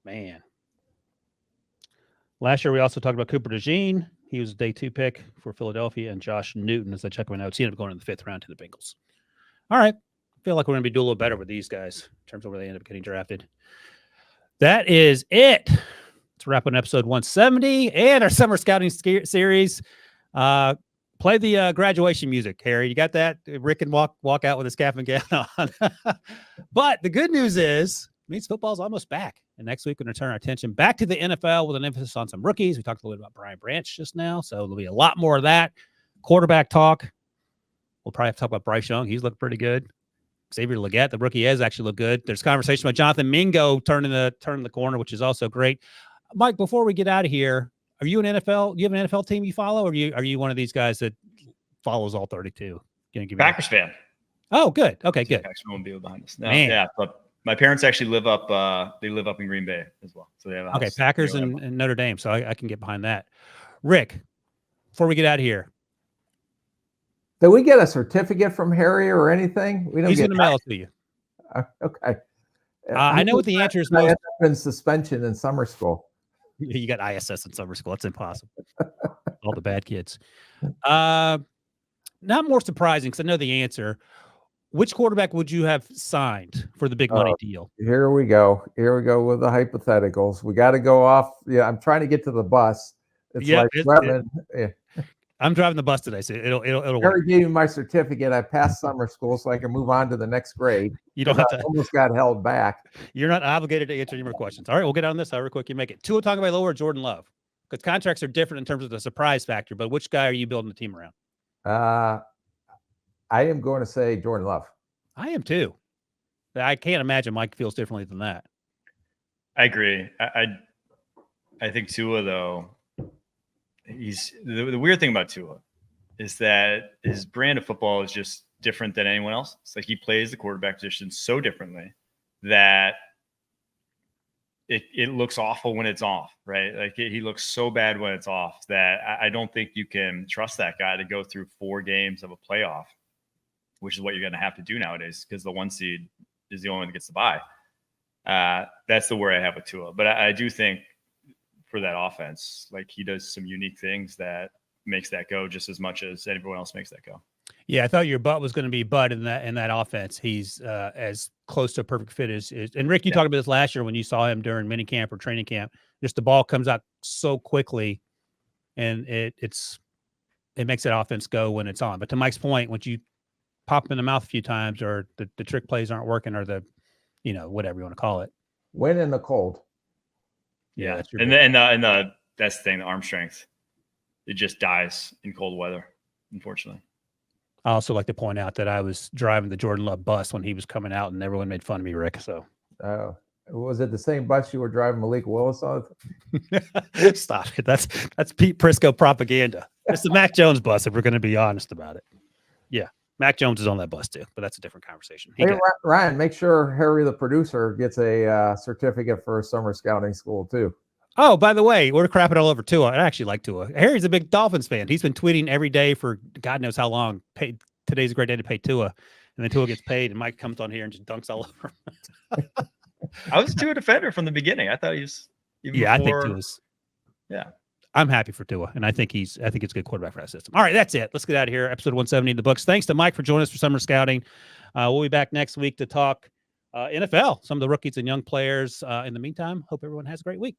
Man. Last year, we also talked about Cooper DeJean. He was a day 2 pick for Philadelphia, and Josh Newton, as I check my notes, he ended up going in the 5th round to the Bengals. All right. I feel like we're going to be doing a little better with these guys in terms of where they end up getting drafted. That is it. Let's wrap up episode 170 and our summer scouting series. Play the graduation music, Harry. You got that? Rick can walk out with his cap and gown on. But the good news is, means football's almost back. And next week, we're going to turn our attention back to the NFL with an emphasis on some rookies. We talked a little bit about Brian Branch just now, so there'll be a lot more of that. Quarterback talk. We'll probably have to talk about Bryce Young. He's looked pretty good. Xavier Legette, the rookie, has actually looked good. There's conversation about Jonathan Mingo turning the corner, which is also great. Mike, before we get out of here, are you an NFL? You have an NFL team you follow, or are you one of these guys that follows all 32? Packers fan. Oh, good. Okay, good. Packers won't be behind us. No, yeah, but my parents actually live up. They live up in Green Bay as well, so they have a house. Okay, Packers and Notre Dame, so I can get behind that. Rick, before we get out of here, did we get a certificate from Harry or anything? We don't. He's going to mail it to you. Okay. I know what the answer is. I ended up in suspension in summer school. You got ISS in summer school. That's impossible. All the bad kids. Not more surprising because I know the answer. Which quarterback would you have signed for the big money deal? Here we go. Here we go with the hypotheticals. We got to go off. Yeah, I'm trying to get to the bus. It's I'm driving the bus today, so it'll Harry work. gave me my certificate. I passed summer school, so I can move on to the next grade. You don't have I to. almost got held back. You're not obligated to answer any more questions. All right, we'll get on this however quick you make it. Tua Tagovailoa or Jordan Love? Because contracts are different in terms of the surprise factor, but which guy are you building the team around? I am going to say Jordan Love. I am too. I can't imagine Mike feels differently than that. I agree. I think Tua, though, he's the weird thing about Tua is that his brand of football is just different than anyone else. It's like he plays the quarterback position so differently that it looks awful when it's off, right? Like he looks so bad when it's off that I don't think you can trust that guy to go through 4 games of a playoff, which is what you're going to have to do nowadays because the 1 seed is the only one that gets to bye. That's the worry I have with Tua. But I do think for that offense, like he does some unique things that makes that go just as much as everyone else makes that go. Yeah, I thought your butt was going to be Bud in that offense. He's as close to a perfect fit as and Rick, you talked about this last year when you saw him during mini camp or training camp. Just the ball comes out so quickly, and it makes that offense go when it's on. But to Mike's point, once you pop him in the mouth a few times, or the trick plays aren't working, or the whatever you want to call it, Win in the cold. Yeah, that's and that's the thing, the arm strength, it just dies in cold weather, unfortunately. I also like to point out that I was driving the Jordan Love bus when he was coming out, and everyone made fun of me, Rick. So, was it the same bus you were driving Malik Willis on? stop it. That's Pete Prisco propaganda. It's the Mac Jones bus, if we're going to be honest about it. Yeah, Mac Jones is on that bus too, but that's a different conversation. Hey, Ryan, make sure Harry, the producer, gets a certificate for summer scouting school too. Oh, by the way, we're crapping all over Tua. I actually like Tua. Harry's a big Dolphins fan. He's been tweeting every day for God knows how long. Today's a great day to pay Tua. And then Tua gets paid, and Mike comes on here and just dunks all over him. I was a Tua defender from the beginning. I thought he was I think Tua's. Yeah. I'm happy for Tua, and I think it's a good quarterback for that system. All right, that's it. Let's get out of here. Episode 170 in the books. Thanks to Mike for joining us for summer scouting. We'll be back next week to talk NFL, some of the rookies and young players. In the meantime, hope everyone has a great week.